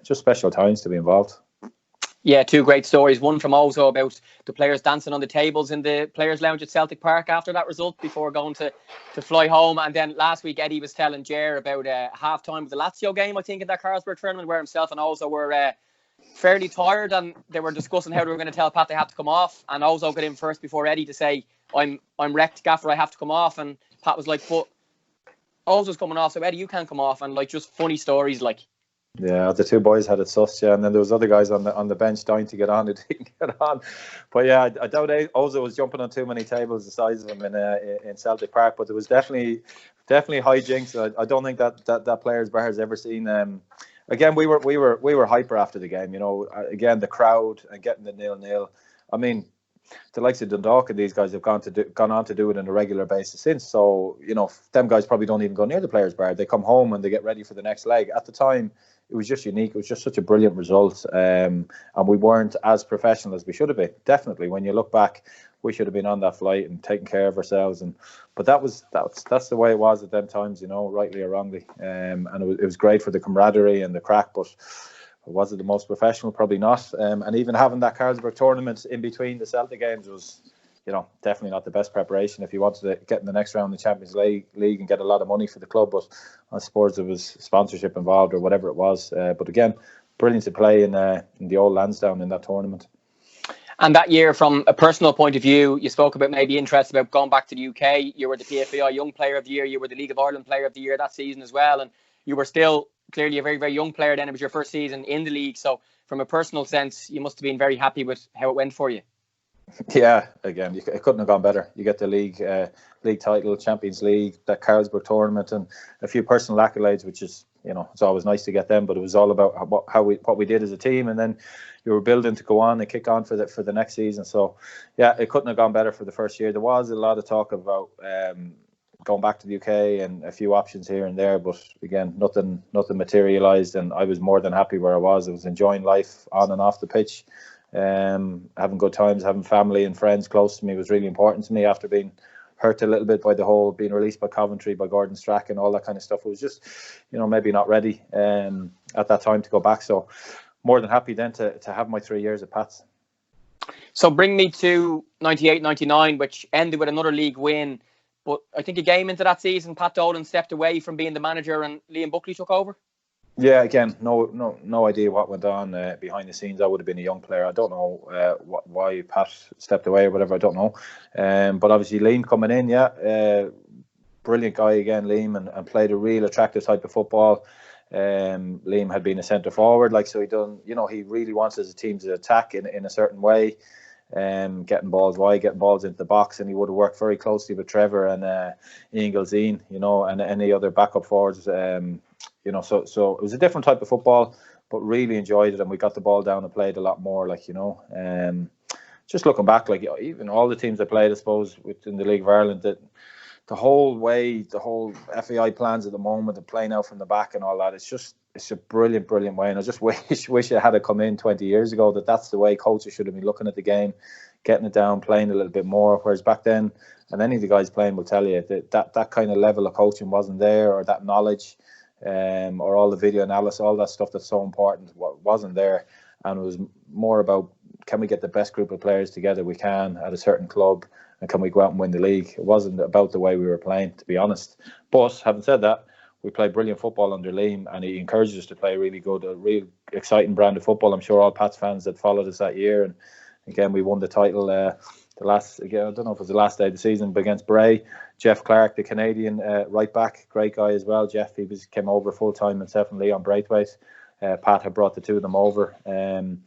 Just special times to be involved. Yeah, two great stories. One from Ozo about the players dancing on the tables in the players' lounge at Celtic Park after that result before going to fly home. And then last week, Eddie was telling Ger about half-time of the Lazio game, I think, in that Carlsberg tournament, where himself and Ozo were fairly tired, and they were discussing how they were going to tell Pat they had to come off. And Ozo got in first before Eddie to say, I'm wrecked, Gaffer, I have to come off. And Pat was like, but Ozo's coming off, so Eddie, you can't come off. And just funny stories Yeah, the two boys had it sussed, yeah, and then there was other guys on the bench dying to get on who didn't get on. But yeah, I doubt Ozo was jumping on too many tables the size of him in Celtic Park. But there was definitely hijinks. I don't think that players' bar has ever seen. Again, we were hyper after the game. Again, the crowd and getting the 0-0. I mean, the likes of Dundalk and these guys have gone on to do it on a regular basis since. So them guys probably don't even go near the players' bar. They come home and they get ready for the next leg. At the time, it was just unique. It was just such a brilliant result, and we weren't as professional as we should have been. Definitely, when you look back, we should have been on that flight and taking care of ourselves. But that's the way it was at them times, rightly or wrongly. And it was great for the camaraderie and the crack. But was it the most professional? Probably not. And even having that Carlsberg tournament in between the Celtic games was, definitely not the best preparation if you wanted to get in the next round of the Champions League and get a lot of money for the club. But I suppose there was sponsorship involved or whatever it was. But again, brilliant to play in the old Lansdowne in that tournament. And that year, from a personal point of view, you spoke about maybe interest about going back to the UK. You were the PFAI Young Player of the Year. You were the League of Ireland Player of the Year that season as well. And you were still clearly a very, very young player then. It was your first season in the league. So from a personal sense, you must have been very happy with how it went for you. Yeah, again, it couldn't have gone better. You get the league title, Champions League, that Carlsberg tournament, and a few personal accolades, which is, it's always nice to get them. But it was all about what we did as a team, and then you were building to go on and kick on for the next season. So yeah, it couldn't have gone better for the first year. There was a lot of talk about going back to the UK and a few options here and there, but again, nothing materialised, and I was more than happy where I was. I was enjoying life on and off the pitch. Having good times, having family and friends close to me was really important to me after being hurt a little bit by the whole being released by Coventry, by Gordon Strachan, all that kind of stuff. It was just, maybe not ready at that time to go back. So more than happy then to have my 3 years at Pats. So bring me to 98-99, which ended with another league win. But I think a game into that season, Pat Dolan stepped away from being the manager and Liam Buckley took over. Yeah, again, no idea what went on behind the scenes. I would have been a young player. I don't know why Pat stepped away or whatever. I don't know. But obviously Liam coming in, brilliant guy again, Liam, and played a real attractive type of football. Liam had been a centre forward, like, so he really wants his team to attack in a certain way. Getting balls wide, getting balls into the box, and he would have worked very closely with Trevor and Inglesine, and any other backup forwards. So it was a different type of football, but really enjoyed it, and we got the ball down and played a lot more, just looking back, like even all the teams I played, I suppose, within the League of Ireland, that the whole FAI plans at the moment of playing out from the back and all that, it's a brilliant way, and I just wish it had come in 20 years ago, that's the way coaches should have been looking at the game, getting it down, playing a little bit more, whereas back then, and any of the guys playing will tell you that kind of level of coaching wasn't there, or that knowledge, or all the video analysis, all that stuff that's so important wasn't there, and it was more about, can we get the best group of players together we can at a certain club, and can we go out and win the league? It wasn't about the way we were playing, to be honest. But having said that, we played brilliant football under Liam, and he encouraged us to play really good, a real exciting brand of football. I'm sure all Pats fans that followed us that year, and again, we won the title I don't know if it was the last day of the season, but against Bray. Jeff Clark, the Canadian right back, great guy as well. Jeff, came over full time himself and Leon Braithwaite. Pat had brought the two of them over, and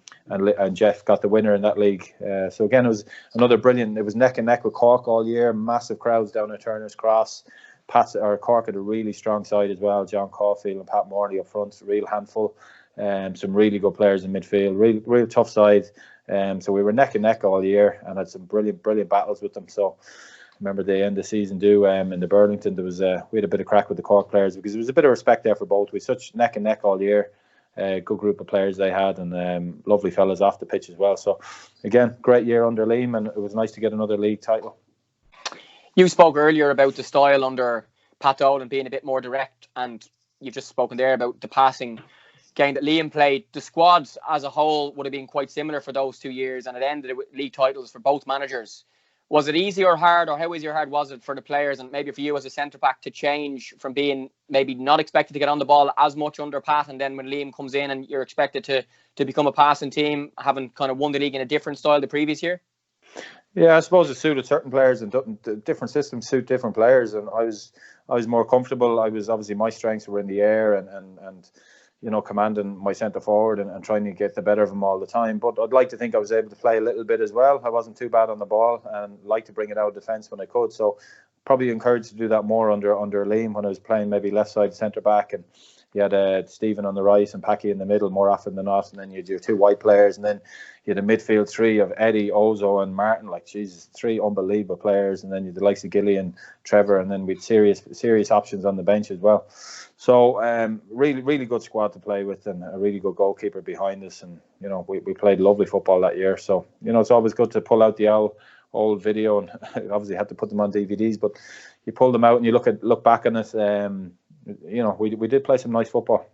Jeff got the winner in that league. So again, it was another brilliant. It was neck and neck with Cork all year. Massive crowds down at Turner's Cross. Cork had a really strong side as well. John Caulfield and Pat Morley up front, real handful. Some really good players in midfield. Real tough side. So we were neck and neck all year, and had some brilliant battles with them. So I remember the end of the season in the Burlington, we had a bit of crack with the Cork players, because there was a bit of respect there for both. We had such neck and neck all year. Good group of players they had, and lovely fellas off the pitch as well. So again, great year under Liam, and it was nice to get another league title. You spoke earlier about the style under Pat Dolan being a bit more direct, and you've just spoken there about the passing game that Liam played. The squads as a whole would have been quite similar for those 2 years, and it ended with league titles for both managers. Was it easy or hard, or how easy or hard was it for the players, and maybe for you as a centre-back, to change from being maybe not expected to get on the ball as much under Pat, and then when Liam comes in and you're expected to become a passing team, having kind of won the league in a different style the previous year? Yeah, I suppose it suited certain players, and different systems suit different players, and I was more comfortable. I was, obviously, my strengths were in the air and commanding my centre forward and trying to get the better of him all the time. But I'd like to think I was able to play a little bit as well. I wasn't too bad on the ball, and like to bring it out of defence when I could. So probably encouraged to do that more under Liam when I was playing maybe left side centre back, and you had Stephen on the right and Packy in the middle more often than not, and then you had your two white players, and then you had a midfield three of Eddie, Ozo and Martin. Like, Jesus, three unbelievable players, and then you had the likes of Gilly and Trevor, and then with serious options on the bench as well. So really good squad to play with, and a really good goalkeeper behind us, and we played lovely football that year. So it's always good to pull out the old video, and obviously had to put them on DVDs, but you pull them out and you look back on it. We did play some nice football.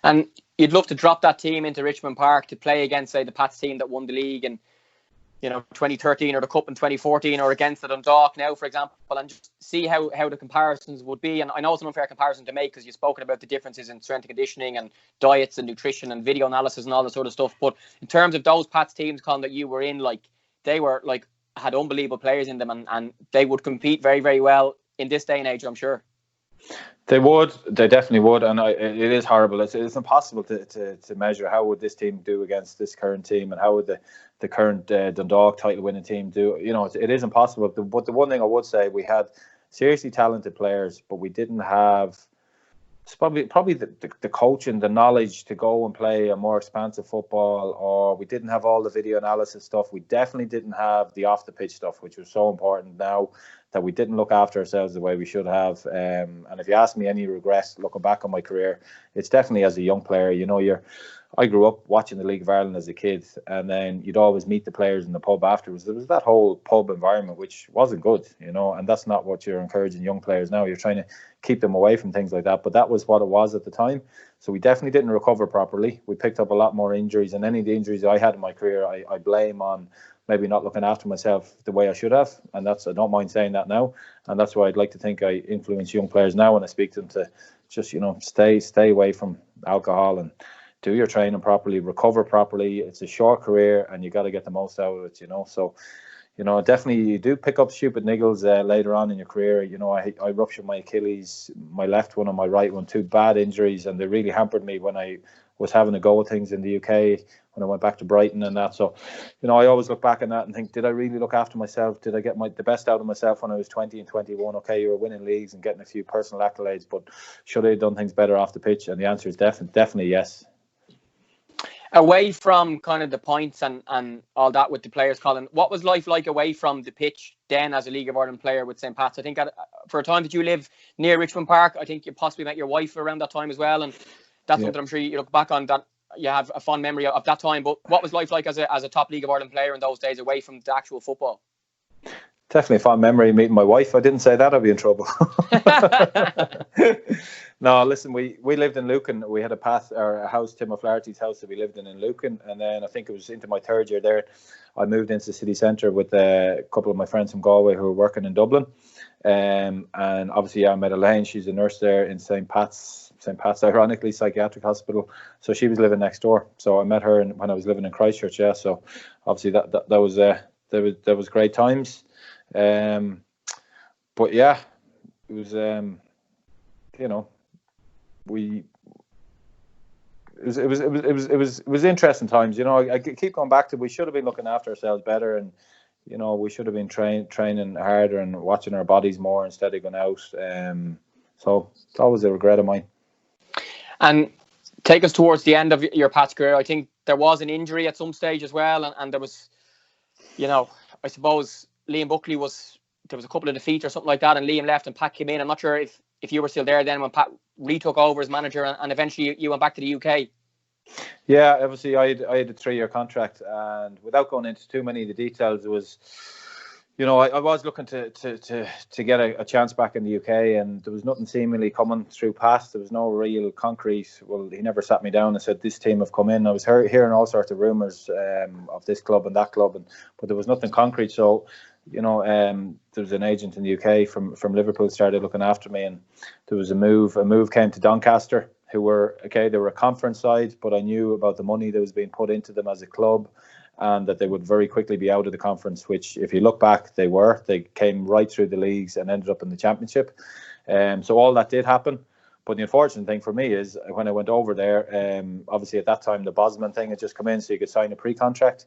And you'd love to drop that team into Richmond Park to play against, say, the Pats team that won the league in 2013, or the Cup in 2014, or against the Dundalk now, for example, and just see how the comparisons would be. And I know it's an unfair comparison to make, because you've spoken about the differences in strength and conditioning and diets and nutrition and video analysis and all that sort of stuff. But in terms of those Pats teams, Colin, that you were in, they were had unbelievable players in them, and they would compete very, very well in this day and age, I'm sure. They definitely would, and it is horrible. It's impossible to measure how would this team do against this current team, and how would the current Dundalk title winning team do. It is impossible. But the one thing I would say, we had seriously talented players, but we didn't have probably the coaching, the knowledge to go and play a more expansive football, or we didn't have all the video analysis stuff. We definitely didn't have the off the pitch stuff, which was so important now, that we didn't look after ourselves the way we should have. And if you ask me any regrets looking back on my career, it's definitely as a young player. I grew up watching the League of Ireland as a kid, and then you'd always meet the players in the pub afterwards. There was that whole pub environment, which wasn't good, and that's not what you're encouraging young players now. You're trying to keep them away from things like that, but that was what it was at the time. So we definitely didn't recover properly. We picked up a lot more injuries, and any of the injuries I had in my career, I blame on maybe not looking after myself the way I should have, and I don't mind saying that now, and that's why I'd like to think I influence young players now when I speak to them to just stay away from alcohol and do your training properly, recover properly. It's a short career, and you got to get the most out of it. So definitely you do pick up stupid niggles later on in your career. I ruptured my Achilles, my left one and my right one, two bad injuries, and they really hampered me when I was having a go at things in the UK when I went back to Brighton and that. So, I always look back on that and think, did I really look after myself? Did I get the best out of myself when I was 20 and 21? Okay, you were winning leagues and getting a few personal accolades, but should I have done things better off the pitch? And the answer is definitely yes. Away from kind of the points and all that with the players, Colin, what was life like away from the pitch then as a League of Ireland player with St. Pat's? I think for a time that you live near Richmond Park, I think you possibly met your wife around that time as well, and that's something I'm sure you look back on that you have a fond memory of that time. But what was life like as a top League of Ireland player in those days away from the actual football? Definitely a fond memory meeting my wife. I didn't say that, I'd be in trouble. No, listen, we lived in Lucan. We had a house, Tim O'Flaherty's house that we lived in Lucan. And then I think it was into my third year there, I moved into the city centre with a couple of my friends from Galway who were working in Dublin. And obviously, I met Elaine. She's a nurse there in St. Pat's, ironically, psychiatric hospital. So she was living next door. So I met her when I was living in Christchurch. Yeah. So obviously that was great times. But yeah, it was it was interesting times. I keep going back to, we should have been looking after ourselves better, and we should have been training harder and watching our bodies more instead of going out. So it's always a regret of mine. And take us towards the end of your Pat's career. I think there was an injury at some stage as well, and there was, I suppose Liam Buckley there was a couple of defeats or something like that, and Liam left and Pat came in. I'm not sure if you were still there then when Pat retook over as manager, and eventually you went back to the UK. Yeah, obviously I had a 3-year contract, and without going into too many of the details, it was, I was looking to get a chance back in the UK, and there was nothing seemingly coming through Pat. There was no real concrete. Well, he never sat me down and said, this team have come in. I was hearing all sorts of rumours of this club and that club, but there was nothing concrete. So, there was an agent in the UK from Liverpool started looking after me, and there was a move came to Doncaster, who were, they were a conference side, but I knew about the money that was being put into them as a club, and that they would very quickly be out of the conference, which if you look back, they came right through the leagues and ended up in the championship. So all that did happen. But the unfortunate thing for me is when I went over there, obviously at that time the Bosman thing had just come in, so you could sign a pre-contract.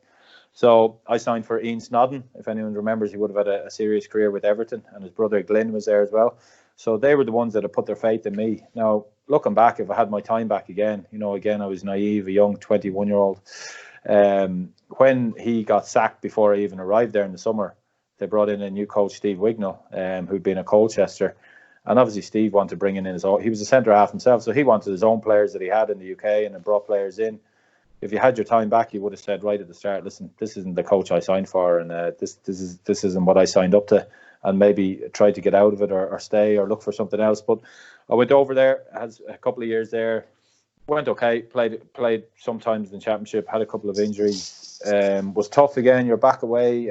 So I signed for Ian Snodden. If anyone remembers, he would have had a serious career with Everton, and his brother Glyn was there as well. So they were the ones that had put their faith in me. Now, looking back, if I had my time back again, again, I was naive, a young 21-year-old. When he got sacked before I even arrived there in the summer, they brought in a new coach, Steve Wignall, who'd been at Colchester. And obviously Steve wanted to bring in his own. He was a centre half himself, so he wanted his own players that he had in the UK, and then brought players in. If you had your time back, you would have said right at the start, listen, this isn't the coach I signed for, and this isn't what I signed up to, and maybe try to get out of it or stay or look for something else. But I went over there, had a couple of years there, went okay, played sometimes in the championship, had a couple of injuries, was tough again. You're back away.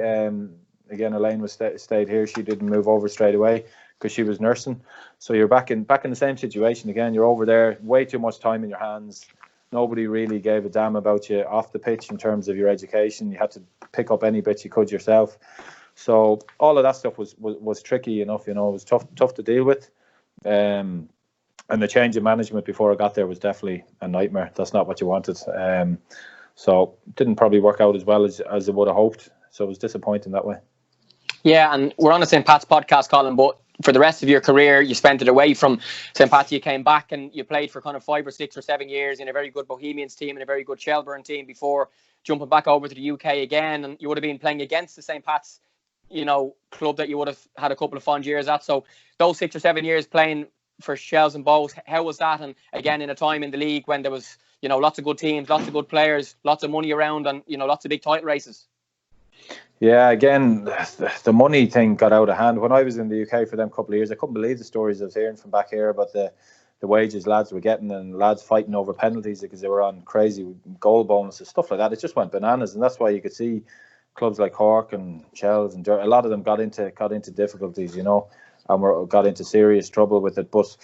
Again, Elaine was stayed here. She didn't move over straight away because she was nursing. So you're back in the same situation again. You're over there, way too much time in your hands. Nobody really gave a damn about you off the pitch in terms of your education. You had to pick up any bits you could yourself. So all of that stuff was tricky enough. It was tough to deal with. And the change of management before I got there was definitely a nightmare. That's not what you wanted. So it didn't probably work out as well as I would have hoped. So it was disappointing that way. Yeah, and we're on the St. Pat's podcast, Colin, but for the rest of your career, you spent it away from St. Pat's. You came back and you played for kind of 5 or 6 or 7 years in a very good Bohemians team and a very good Shelbourne team before jumping back over to the UK again. And you would have been playing against the St. Pat's, club that you would have had a couple of fond years at. So those 6 or 7 years playing for Shells and Bows, how was that? And again, in a time in the league when there was, you know, lots of good teams, lots of good players, lots of money around, and, you know, lots of big title races. Yeah, again, the money thing got out of hand. When I was in the UK for them couple of years, I couldn't believe the stories I was hearing from back here about the wages lads were getting, and lads fighting over penalties because they were on crazy goal bonuses, stuff like that. It just went bananas, and that's why you could see clubs like Cork and Shells and a lot of them got into difficulties, you know, and got into serious trouble with it. But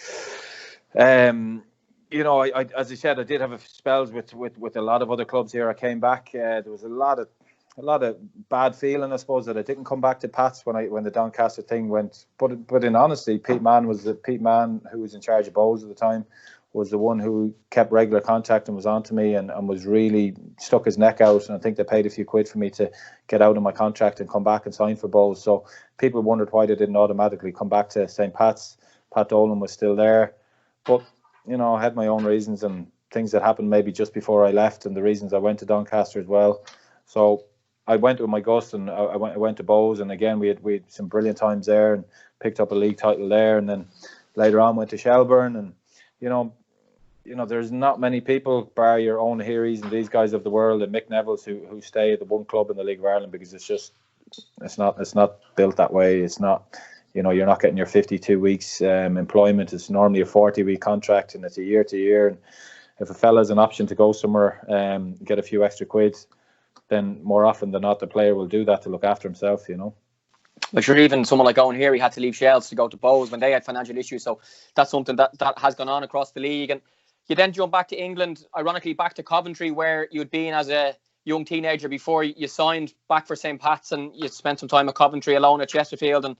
you know, I as I said, I did have spells with a lot of other clubs here. I came back. There was a lot of bad feeling, I suppose, that I didn't come back to Pats when the Doncaster thing went. But in honesty, Pete Mann, who was in charge of Bowes at the time, was the one who kept regular contact and was on to me and was really stuck his neck out. And I think they paid a few quid for me to get out of my contract and come back and sign for Bowes. So people wondered why they didn't automatically come back to St. Pat's. Pat Dolan was still there. But, you know, I had my own reasons and things that happened maybe just before I left, and the reasons I went to Doncaster as well. So I went with my gust, and I went to Bowes, and again we had some brilliant times there and picked up a league title there, and then later on went to Shelburne. And you know there's not many people, bar your own Hearys and these guys of the world and McDowells, who stay at the one club in the League of Ireland, because it's not built that way. It's not, you know, you're not getting your 52 weeks employment. It's normally a 40-week contract, and it's a year to year. And if a fella has an option to go somewhere, get a few extra quid, then more often than not the player will do that to look after himself, you know. But sure, even someone like Owen here, he had to leave Shells to go to Bowes when they had financial issues. So that's something that has gone on across the league. And you then jump back to England, ironically back to Coventry, where you'd been as a young teenager before you signed back for St. Pat's, and you spent some time at Coventry alone at Chesterfield and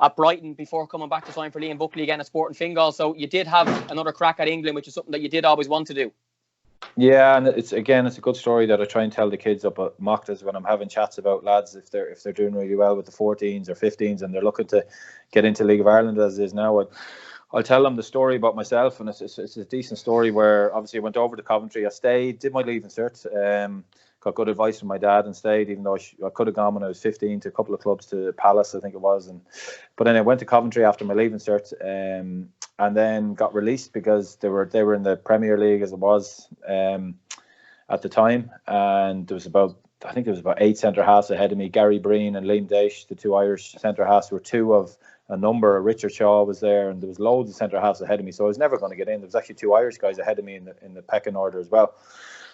at Brighton before coming back to sign for Liam Buckley again at Sporting Fingal. So you did have another crack at England, which is something that you did always want to do. Yeah, and it's a good story that I try and tell the kids up at Mocktas when I'm having chats about lads if they're doing really well with the 14s or 15s and they're looking to get into League of Ireland as it is now. I'll tell them the story about myself, and it's a decent story where obviously I went over to Coventry. I stayed, did my leaving cert, got good advice from my dad and stayed, even though I could have gone when I was 15 to a couple of clubs, to Palace I think it was, but then I went to Coventry after my leaving cert, and then got released because they were in the Premier League as it was at the time, and there was about 8 centre halves ahead of me. Gary Breen and Liam Daish, the two Irish centre halves, were two of a number. Richard Shaw was there, and there was loads of centre halves ahead of me, so I was never going to get in. There was actually two Irish guys ahead of me in the pecking order as well.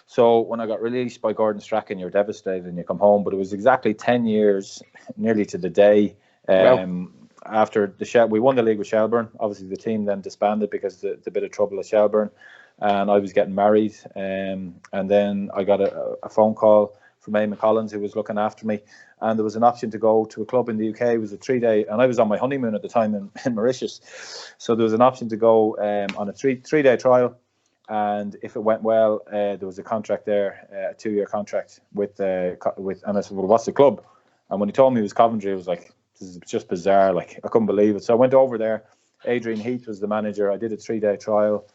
So when I got released by Gordon Strachan, you're devastated and you come home. But it was exactly 10 years, nearly to the day, after we won the league with Shelburne. Obviously the team then disbanded because of the bit of trouble at Shelburne, and I was getting married, and then I got a phone call from Eamon Collins, who was looking after me, and there was an option to go to a club in the UK. It was a 3-day, and I was on my honeymoon at the time in Mauritius, so there was an option to go on a three-day trial, and if it went well, there was a contract there, a 2-year contract with and I said, well, what's the club? And when he told me it was Coventry, it was like, this is just bizarre, like I couldn't believe it. So I went over there. Adrian Heath was the manager. I did a 3-day trial.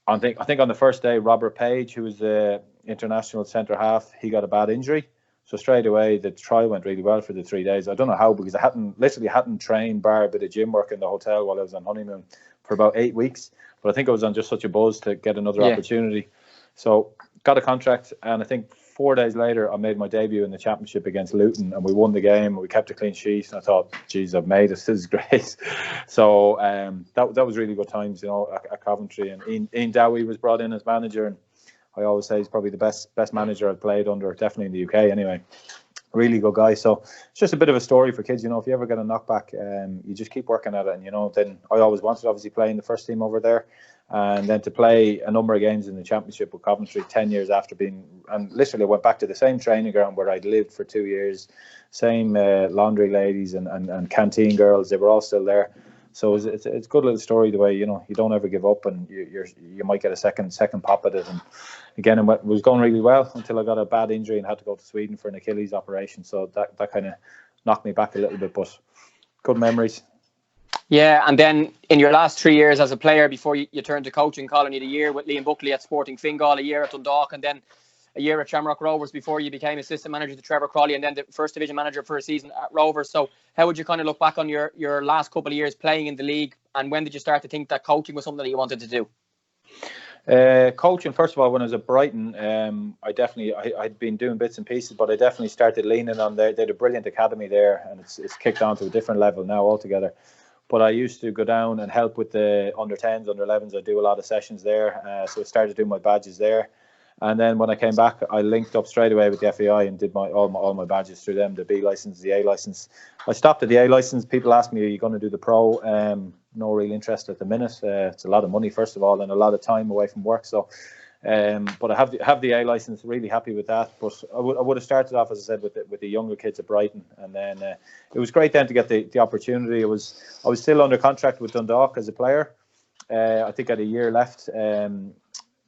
I think on the first day, Robert Page, who was the international centre half, he got a bad injury. So straight away, the trial went really well for the 3 days. I don't know how, because I hadn't trained bar a bit of gym work in the hotel while I was on honeymoon for about 8 weeks. But I think I was on just such a buzz to get another opportunity. So got a contract, and I think 4 days later, I made my debut in the championship against Luton, and we won the game, and we kept a clean sheet. And I thought, geez, I've made it. This is great. So that was really good times, you know, at Coventry. And Ian Dowie was brought in as manager, and I always say he's probably the best manager I've played under, definitely in the UK anyway. Really good guy. So it's just a bit of a story for kids, you know, if you ever get a knockback, you just keep working at it. And, you know, then I always wanted, obviously, playing the first team over there, and then to play a number of games in the championship with Coventry 10 years after and literally went back to the same training ground where I'd lived for 2 years, same laundry ladies and canteen girls, they were all still there. So it's a good little story, the way, you know, you don't ever give up, and you might get a second pop at it. And again, it was going really well until I got a bad injury and had to go to Sweden for an Achilles operation. So that kind of knocked me back a little bit, but good memories. Yeah, and then in your last 3 years as a player, before you turned to coaching, Colin, you had a year with Liam Buckley at Sporting Fingal, a year at Dundalk, and then a year at Shamrock Rovers before you became assistant manager to Trevor Crawley, and then the first division manager for a season at Rovers. So how would you kind of look back on your last couple of years playing in the league, and when did you start to think that coaching was something that you wanted to do? Coaching, first of all, when I was at Brighton, I'd been doing bits and pieces, but I definitely started leaning on they had a brilliant academy there, and it's kicked on to a different level now altogether. But I used to go down and help with the under 10s, under 11s. I do a lot of sessions there, so I started doing my badges there. And then when I came back, I linked up straight away with the FAI and did all my badges through them, the B license, the A license. I stopped at the A license. People ask me, are you going to do the pro? No real interest at the minute. It's a lot of money, first of all, and a lot of time away from work. So, but I have the A license, really happy with that. But I would have started off, as I said, with the younger kids at Brighton. And then it was great then to get the opportunity. I was still under contract with Dundalk as a player. I think I had a year left.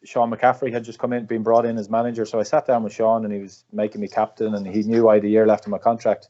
Sean McCaffrey had just been brought in as manager. So I sat down with Sean and he was making me captain, and he knew I had a year left in my contract.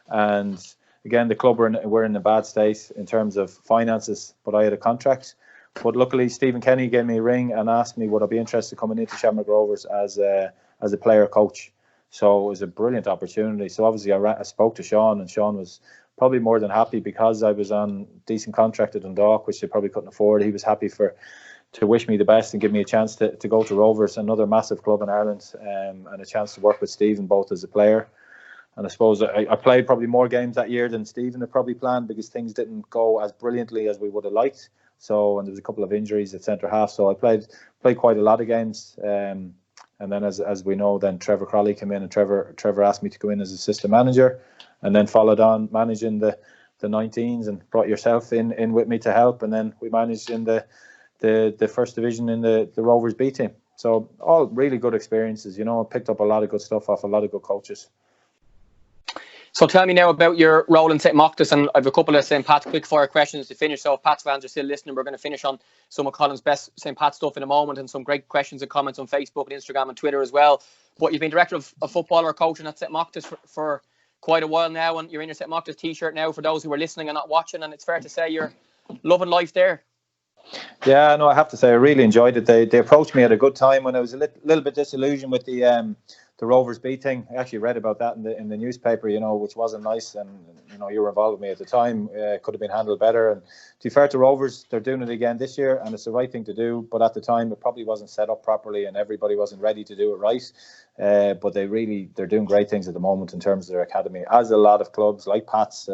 And again, the club were in a bad state in terms of finances, but I had a contract. But luckily, Stephen Kenny gave me a ring and asked me would I be interested in coming into Shamrock Rovers as a player coach. So it was a brilliant opportunity. So obviously I spoke to Sean, and Sean was probably more than happy because I was on decent contract at Dundalk, which they probably couldn't afford. He was happy to wish me the best and give me a chance to go to Rovers, another massive club in Ireland, and a chance to work with Stephen both as a player. And I suppose I played probably more games that year than Stephen had probably planned because things didn't go as brilliantly as we would have liked. So, and there was a couple of injuries at centre half. So I played quite a lot of games. And then as we know, then Trevor Crowley came in, and Trevor asked me to go in as assistant manager, and then followed on managing the 19s and brought yourself in with me to help. And then we managed in the first division in the Rovers B team. So all really good experiences, I picked up a lot of good stuff off a lot of good coaches. So tell me now about your role in St. Moctus, and I have a couple of St. Pat's quick-fire questions to finish. So if Pat's fans are still listening, we're going to finish on some of Colin's best St. Pat stuff in a moment, and some great questions and comments on Facebook and Instagram and Twitter as well. But you've been director of football or coaching at St. Moctus for quite a while now, and you're in your St. Moctus t-shirt now for those who are listening and not watching, and it's fair to say you're loving life there. Yeah, no, I have to say I really enjoyed it. They approached me at a good time when I was a little bit disillusioned with the Rovers B thing. I actually read about that in the newspaper, which wasn't nice, and you were involved with me at the time. Could have been handled better. And to be fair to Rovers, they're doing it again this year, and it's the right thing to do. But at the time, it probably wasn't set up properly, and everybody wasn't ready to do it right. But they're doing great things at the moment in terms of their academy, as a lot of clubs like Pat's,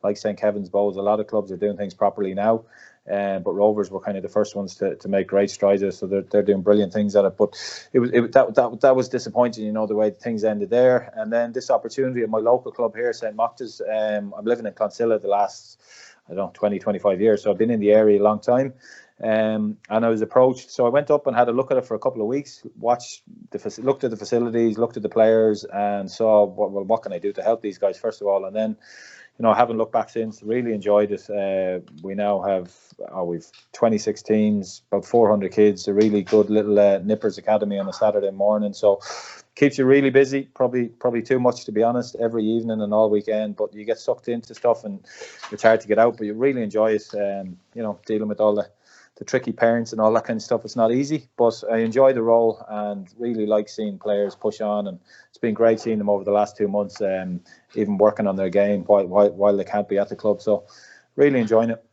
like St. Kevin's Bowls. A lot of clubs are doing things properly now. But Rovers were kind of the first ones to make great strides, so they're doing brilliant things at it. But that was disappointing, the way things ended there. And then this opportunity at my local club here, St. Moctus. I'm living in Clonsilla the last 20, 25 years, so I've been in the area a long time. And I was approached, so I went up and had a look at it for a couple of weeks, looked at the facilities, looked at the players, and saw what can I do to help these guys first of all. And then I haven't looked back since. Really enjoyed it. We now have we've 26 teams, about 400 kids. A really good little Nippers Academy on a Saturday morning. So keeps you really busy. Probably too much, to be honest, every evening and all weekend. But you get sucked into stuff and it's hard to get out. But you really enjoy it. Dealing with all the tricky parents and all that kind of stuff. It's not easy, but I enjoy the role and really like seeing players push on. And it's been great seeing them over the last 2 months, even working on their game while they can't be at the club. So really enjoying it.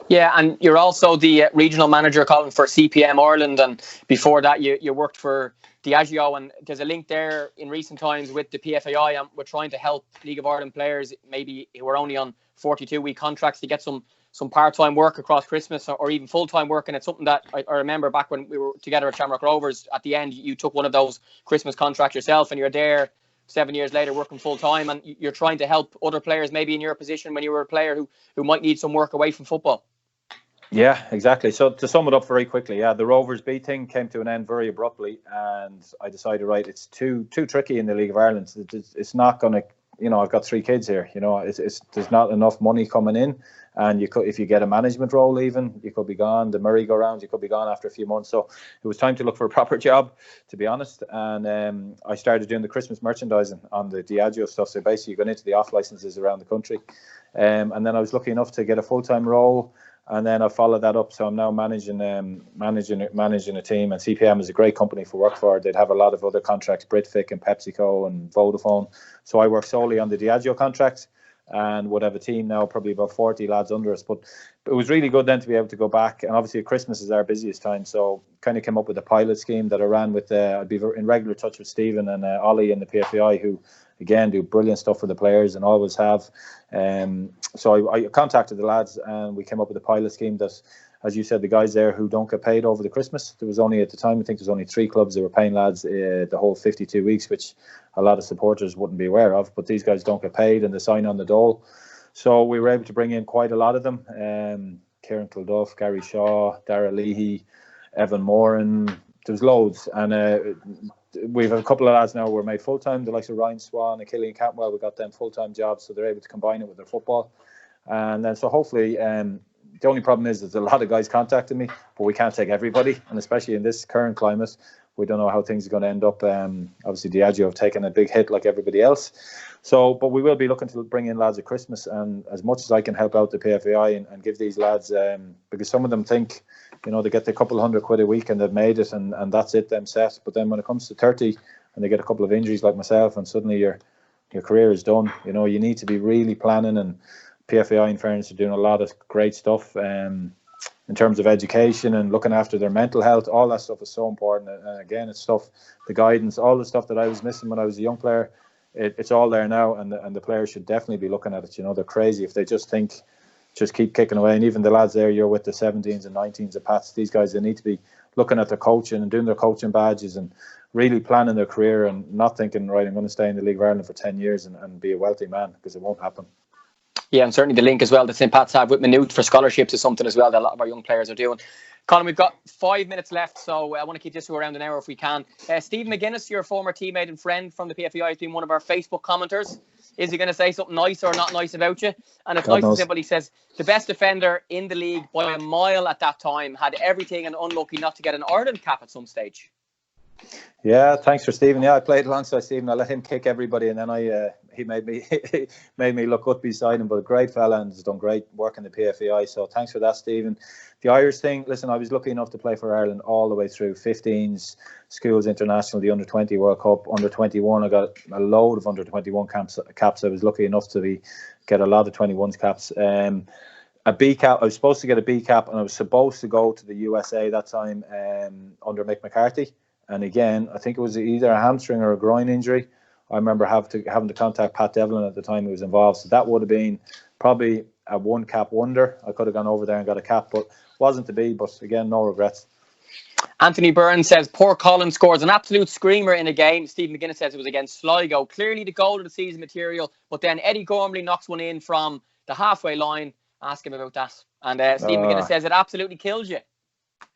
Yeah, and you're also the regional manager, Colin, for CPM Ireland, and before that you worked for Diageo, and there's a link there in recent times with the PFAI, and we're trying to help League of Ireland players maybe who are only on 42-week contracts to get some part-time work across Christmas or even full-time work. And it's something that I remember back when we were together at Shamrock Rovers, at the end you took one of those Christmas contracts yourself, and you're there 7 years later working full-time, and you're trying to help other players maybe in your position when you were a player who might need some work away from football. Yeah, exactly. So to sum it up very quickly, the Rovers B thing came to an end very abruptly, and I decided, right, it's too tricky in the League of Ireland. It's not going to, I've got 3 kids here. There's not enough money coming in, and if you get a management role, even you could be gone. The merry-go-round, you could be gone after a few months. So it was time to look for a proper job, to be honest. And I started doing the Christmas merchandising on the Diageo stuff. So basically, going into the off licenses around the country, and then I was lucky enough to get a full-time role. And then I followed that up, so I'm now managing a team. And CPM is a great company for work for. They'd have a lot of other contracts, Britvic and PepsiCo and Vodafone. So I work solely on the Diageo contract, and would have a team now, probably about 40 lads under us. But it was really good then to be able to go back. And obviously Christmas is our busiest time, so kind of came up with a pilot scheme that I ran with. I'd be in regular touch with Stephen and Ollie in the PFAI, who again do brilliant stuff for the players and always have. So I contacted the lads, and we came up with a pilot scheme that, as you said, the guys there who don't get paid over the Christmas, there was only, at the time, I think there's only 3 clubs that were paying lads the whole 52 weeks, which a lot of supporters wouldn't be aware of. But these guys don't get paid, and they sign on the dole. So we were able to bring in quite a lot of them. Kieran Kilduff, Gary Shaw, Dara Leahy, Evan Moran. There was loads. And we've a couple of lads now who were made full-time, the likes of Ryan Swan and Killian Cantwell. We got them full-time jobs, so they're able to combine it with their football. And then so hopefully... the only problem is there's a lot of guys contacting me, but we can't take everybody, and especially in this current climate, we don't know how things are going to end up. Obviously, Diageo have taken a big hit like everybody else. So, but we will be looking to bring in lads at Christmas, and as much as I can help out the PFAI and give these lads, because some of them think, they get the couple £100 a week and they've made it, and that's it, them set. But then when it comes to 30 and they get a couple of injuries like myself, and suddenly your career is done, you need to be really planning. And PFAI, in fairness, are doing a lot of great stuff in terms of education and looking after their mental health. All that stuff is so important. And again, it's stuff, the guidance, all the stuff that I was missing when I was a young player, it's all there now, and the players should definitely be looking at it. They're crazy if they just keep kicking away. And even the lads there, you're with the 17s and 19s of Pats, these guys, they need to be looking at their coaching and doing their coaching badges and really planning their career, and not thinking, right, I'm going to stay in the League of Ireland for 10 years and be a wealthy man, because it won't happen. Yeah, and certainly the link as well that St. Pat's have with Maynooth for scholarships is something as well that a lot of our young players are doing. Colin, we've got 5 minutes left, so I want to keep this to around an hour if we can. Stephen McGuinness, your former teammate and friend from the PFAI, has been one of our Facebook commenters. Is he going to say something nice or not nice about you? And it's nice and simple. He says, the best defender in the league by a mile at that time, had everything and unlucky not to get an Ireland cap at some stage. Yeah, thanks for Stephen. Yeah, I played alongside Stephen. I let him kick everybody, and then he made me look good beside him. But a great fella, and has done great work in the PFAI. So thanks for that, Stephen. The Irish thing, listen, I was lucky enough to play for Ireland all the way through 15s, schools international, the under 20 World Cup, under 21. I got a load of under 21 caps. I was lucky enough to get a lot of 21s caps. A B cap. I was supposed to get a B cap, and I was supposed to go to the USA that time under Mick McCarthy. And again, I think it was either a hamstring or a groin injury. I remember having to contact Pat Devlin at the time who was involved. So that would have been probably a 1 cap wonder. I could have gone over there and got a cap, but wasn't to be. But again, no regrets. Anthony Byrne says, poor Colin scores an absolute screamer in a game. Stephen McGuinness says it was against Sligo. Clearly the goal of the season material. But then Eddie Gormley knocks one in from the halfway line. Ask him about that. And Stephen McGuinness says it absolutely kills you.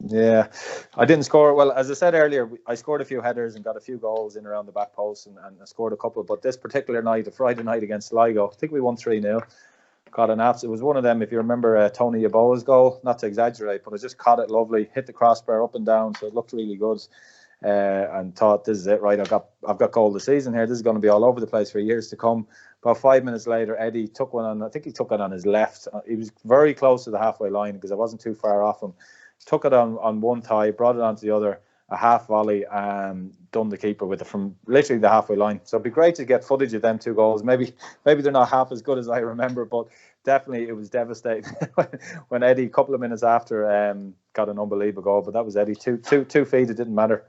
Yeah, I didn't score. Well, as I said earlier, I scored a few headers and got a few goals in around the back post, and I scored a couple. But this particular night, a Friday night against Sligo, I think we won 3-0. Got an abs. It was one of them, if you remember Tony Yeboah's goal, not to exaggerate, but I just caught it lovely, hit the crossbar up and down, so it looked really good. And thought, this is it, right? I've got goal of the season here. This is going to be all over the place for years to come. About 5 minutes later, Eddie took one on. I think he took it on his left. He was very close to the halfway line because I wasn't too far off him. Took it on one thigh, brought it onto the other, a half volley, and done the keeper with it from literally the halfway line. So it'd be great to get footage of them 2 goals. Maybe they're not half as good as I remember, but definitely it was devastating when Eddie, a couple of minutes after, got an unbelievable goal. But that was Eddie, two feet, it didn't matter.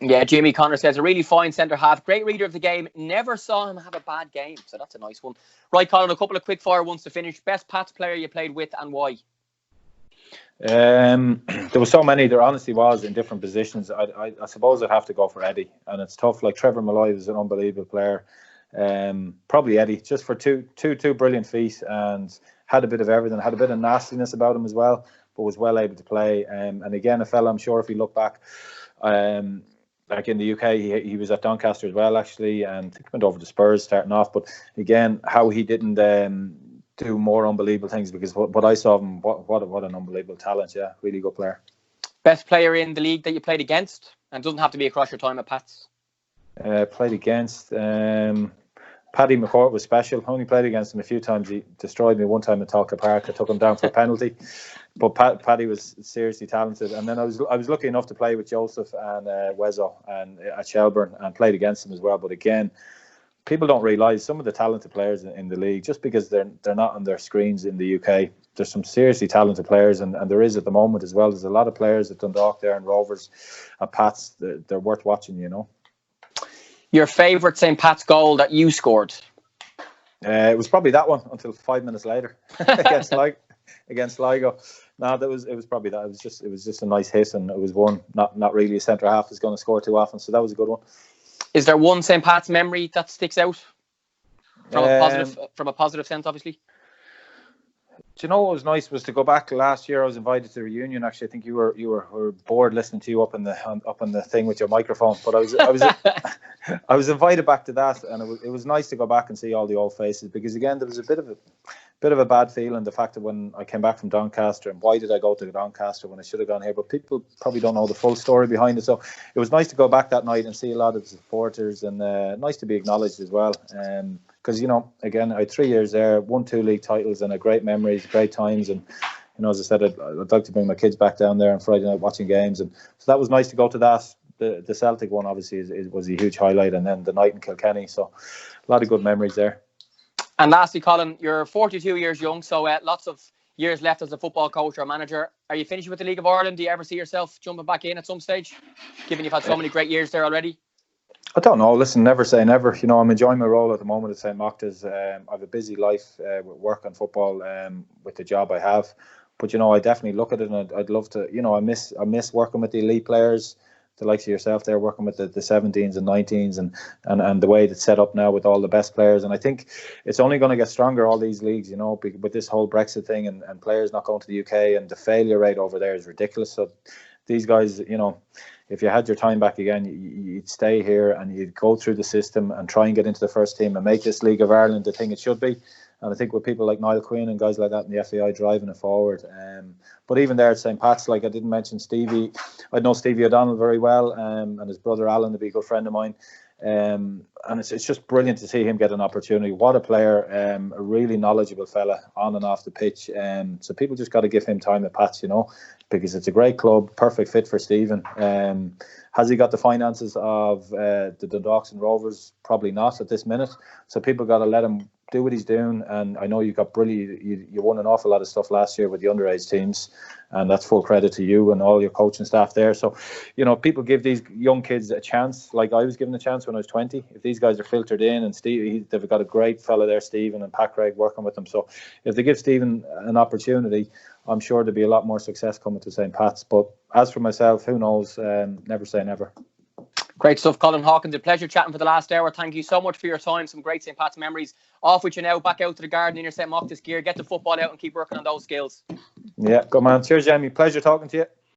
Yeah, Jimmy Connor says, a really fine centre half, great reader of the game, never saw him have a bad game. So that's a nice one. Right, Colin, a couple of quick fire ones to finish. Best Pats player you played with and why? There were so many. There honestly was in different positions. I suppose I'd have to go for Eddie, and it's tough. Like Trevor Malloy was an unbelievable player. Probably Eddie, just for two brilliant feet, and had a bit of everything. Had a bit of nastiness about him as well, but was well able to play. And again, a fella, I'm sure if you look back, like in the UK, he was at Doncaster as well actually, and I think he went over to Spurs starting off. But again, how he didn't do more unbelievable things, because what I saw of him, what an unbelievable talent. Yeah, really good player. Best player in the league that you played against, and it doesn't have to be across your time at Pats. Played against Paddy McCourt was special. Only played against him a few times. He destroyed me one time at Celtic Park. I took him down for a penalty, but Paddy was seriously talented. And then I was lucky enough to play with Joseph and Wezzo and at Shelburne, and played against him as well. But again, people don't realise some of the talented players in the league, just because they're not on their screens in the UK. There's some seriously talented players, and there is at the moment as well. There's a lot of players at Dundalk there and Rovers and Pats. They're worth watching, you know. Your favourite St. Pat's goal that you scored? It was probably that one until 5 minutes later against Sligo. No, it was probably that. It was just a nice hit, and it was one. Not really a centre half is going to score too often, so that was a good one. Is there one St. Pat's memory that sticks out from a positive sense, obviously? Do you know what was nice was to go back last year? I was invited to the reunion. Actually, I think you were bored listening to you up on the thing with your microphone. But I was invited back to that, and it was nice to go back and see all the old faces, because again there was a bit of a bad feeling, the fact that when I came back from Doncaster, and why did I go to Doncaster when I should have gone here? But people probably don't know the full story behind it. So it was nice to go back that night and see a lot of the supporters, and nice to be acknowledged as well. Because, you know, again, I had 3 years there, won 2 league titles, and great memories, great times. And, you know, as I said, I'd like to bring my kids back down there on Friday night watching games. And so that was nice to go to that. The Celtic one, obviously, was a huge highlight. And then the night in Kilkenny. So a lot of good memories there. And lastly, Colin, you're 42 years young, so lots of years left as a football coach or manager. Are you finishing with the League of Ireland? Do you ever see yourself jumping back in at some stage, given you've had so many great years there already? I don't know. Listen, never say never. You know, I'm enjoying my role at the moment at St. Machta's. I have a busy life with work and football, with the job I have. But, you know, I definitely look at it, and I'd love to, you know, I miss working with the elite players, the likes of yourself there, working with the 17s and 19s, and the way it's set up now with all the best players. And I think it's only going to get stronger, all these leagues, you know, with this whole Brexit thing and players not going to the UK, and the failure rate over there is ridiculous. So these guys, you know, if you had your time back again, you'd stay here and you'd go through the system and try and get into the first team and make this League of Ireland the thing it should be. And I think with people like Niall Quinn and guys like that in the FAI driving it forward. But even there at St. Pat's, like I didn't mention Stevie. I know Stevie O'Donnell very well, and his brother Alan to be a good friend of mine. And it's just brilliant to see him get an opportunity. What a player, a really knowledgeable fella on and off the pitch. So people just got to give him time at Pats, you know, because it's a great club, perfect fit for Stephen. Has he got the finances of the Dundalks and Rovers? Probably not at this minute. So people got to let him do what he's doing. And I know you got brilliant. You won an awful lot of stuff last year with the underage teams, and that's full credit to you and all your coaching staff there. So, you know, people give these young kids a chance. Like I was given a chance when I was 20. If these guys are filtered in, and they've got a great fella there, Stephen and Pat Craig, working with them. So if they give Stephen an opportunity, I'm sure there'll be a lot more success coming to St. Pat's. But as for myself, who knows? Never say never. Great stuff, Colin Hawkins. A pleasure chatting for the last hour. Thank you so much for your time. Some great St. Pat's memories. Off with you now, back out to the garden in your St. Machta's gear. Get the football out and keep working on those skills. Yeah, good man. Cheers, Jamie. Pleasure talking to you.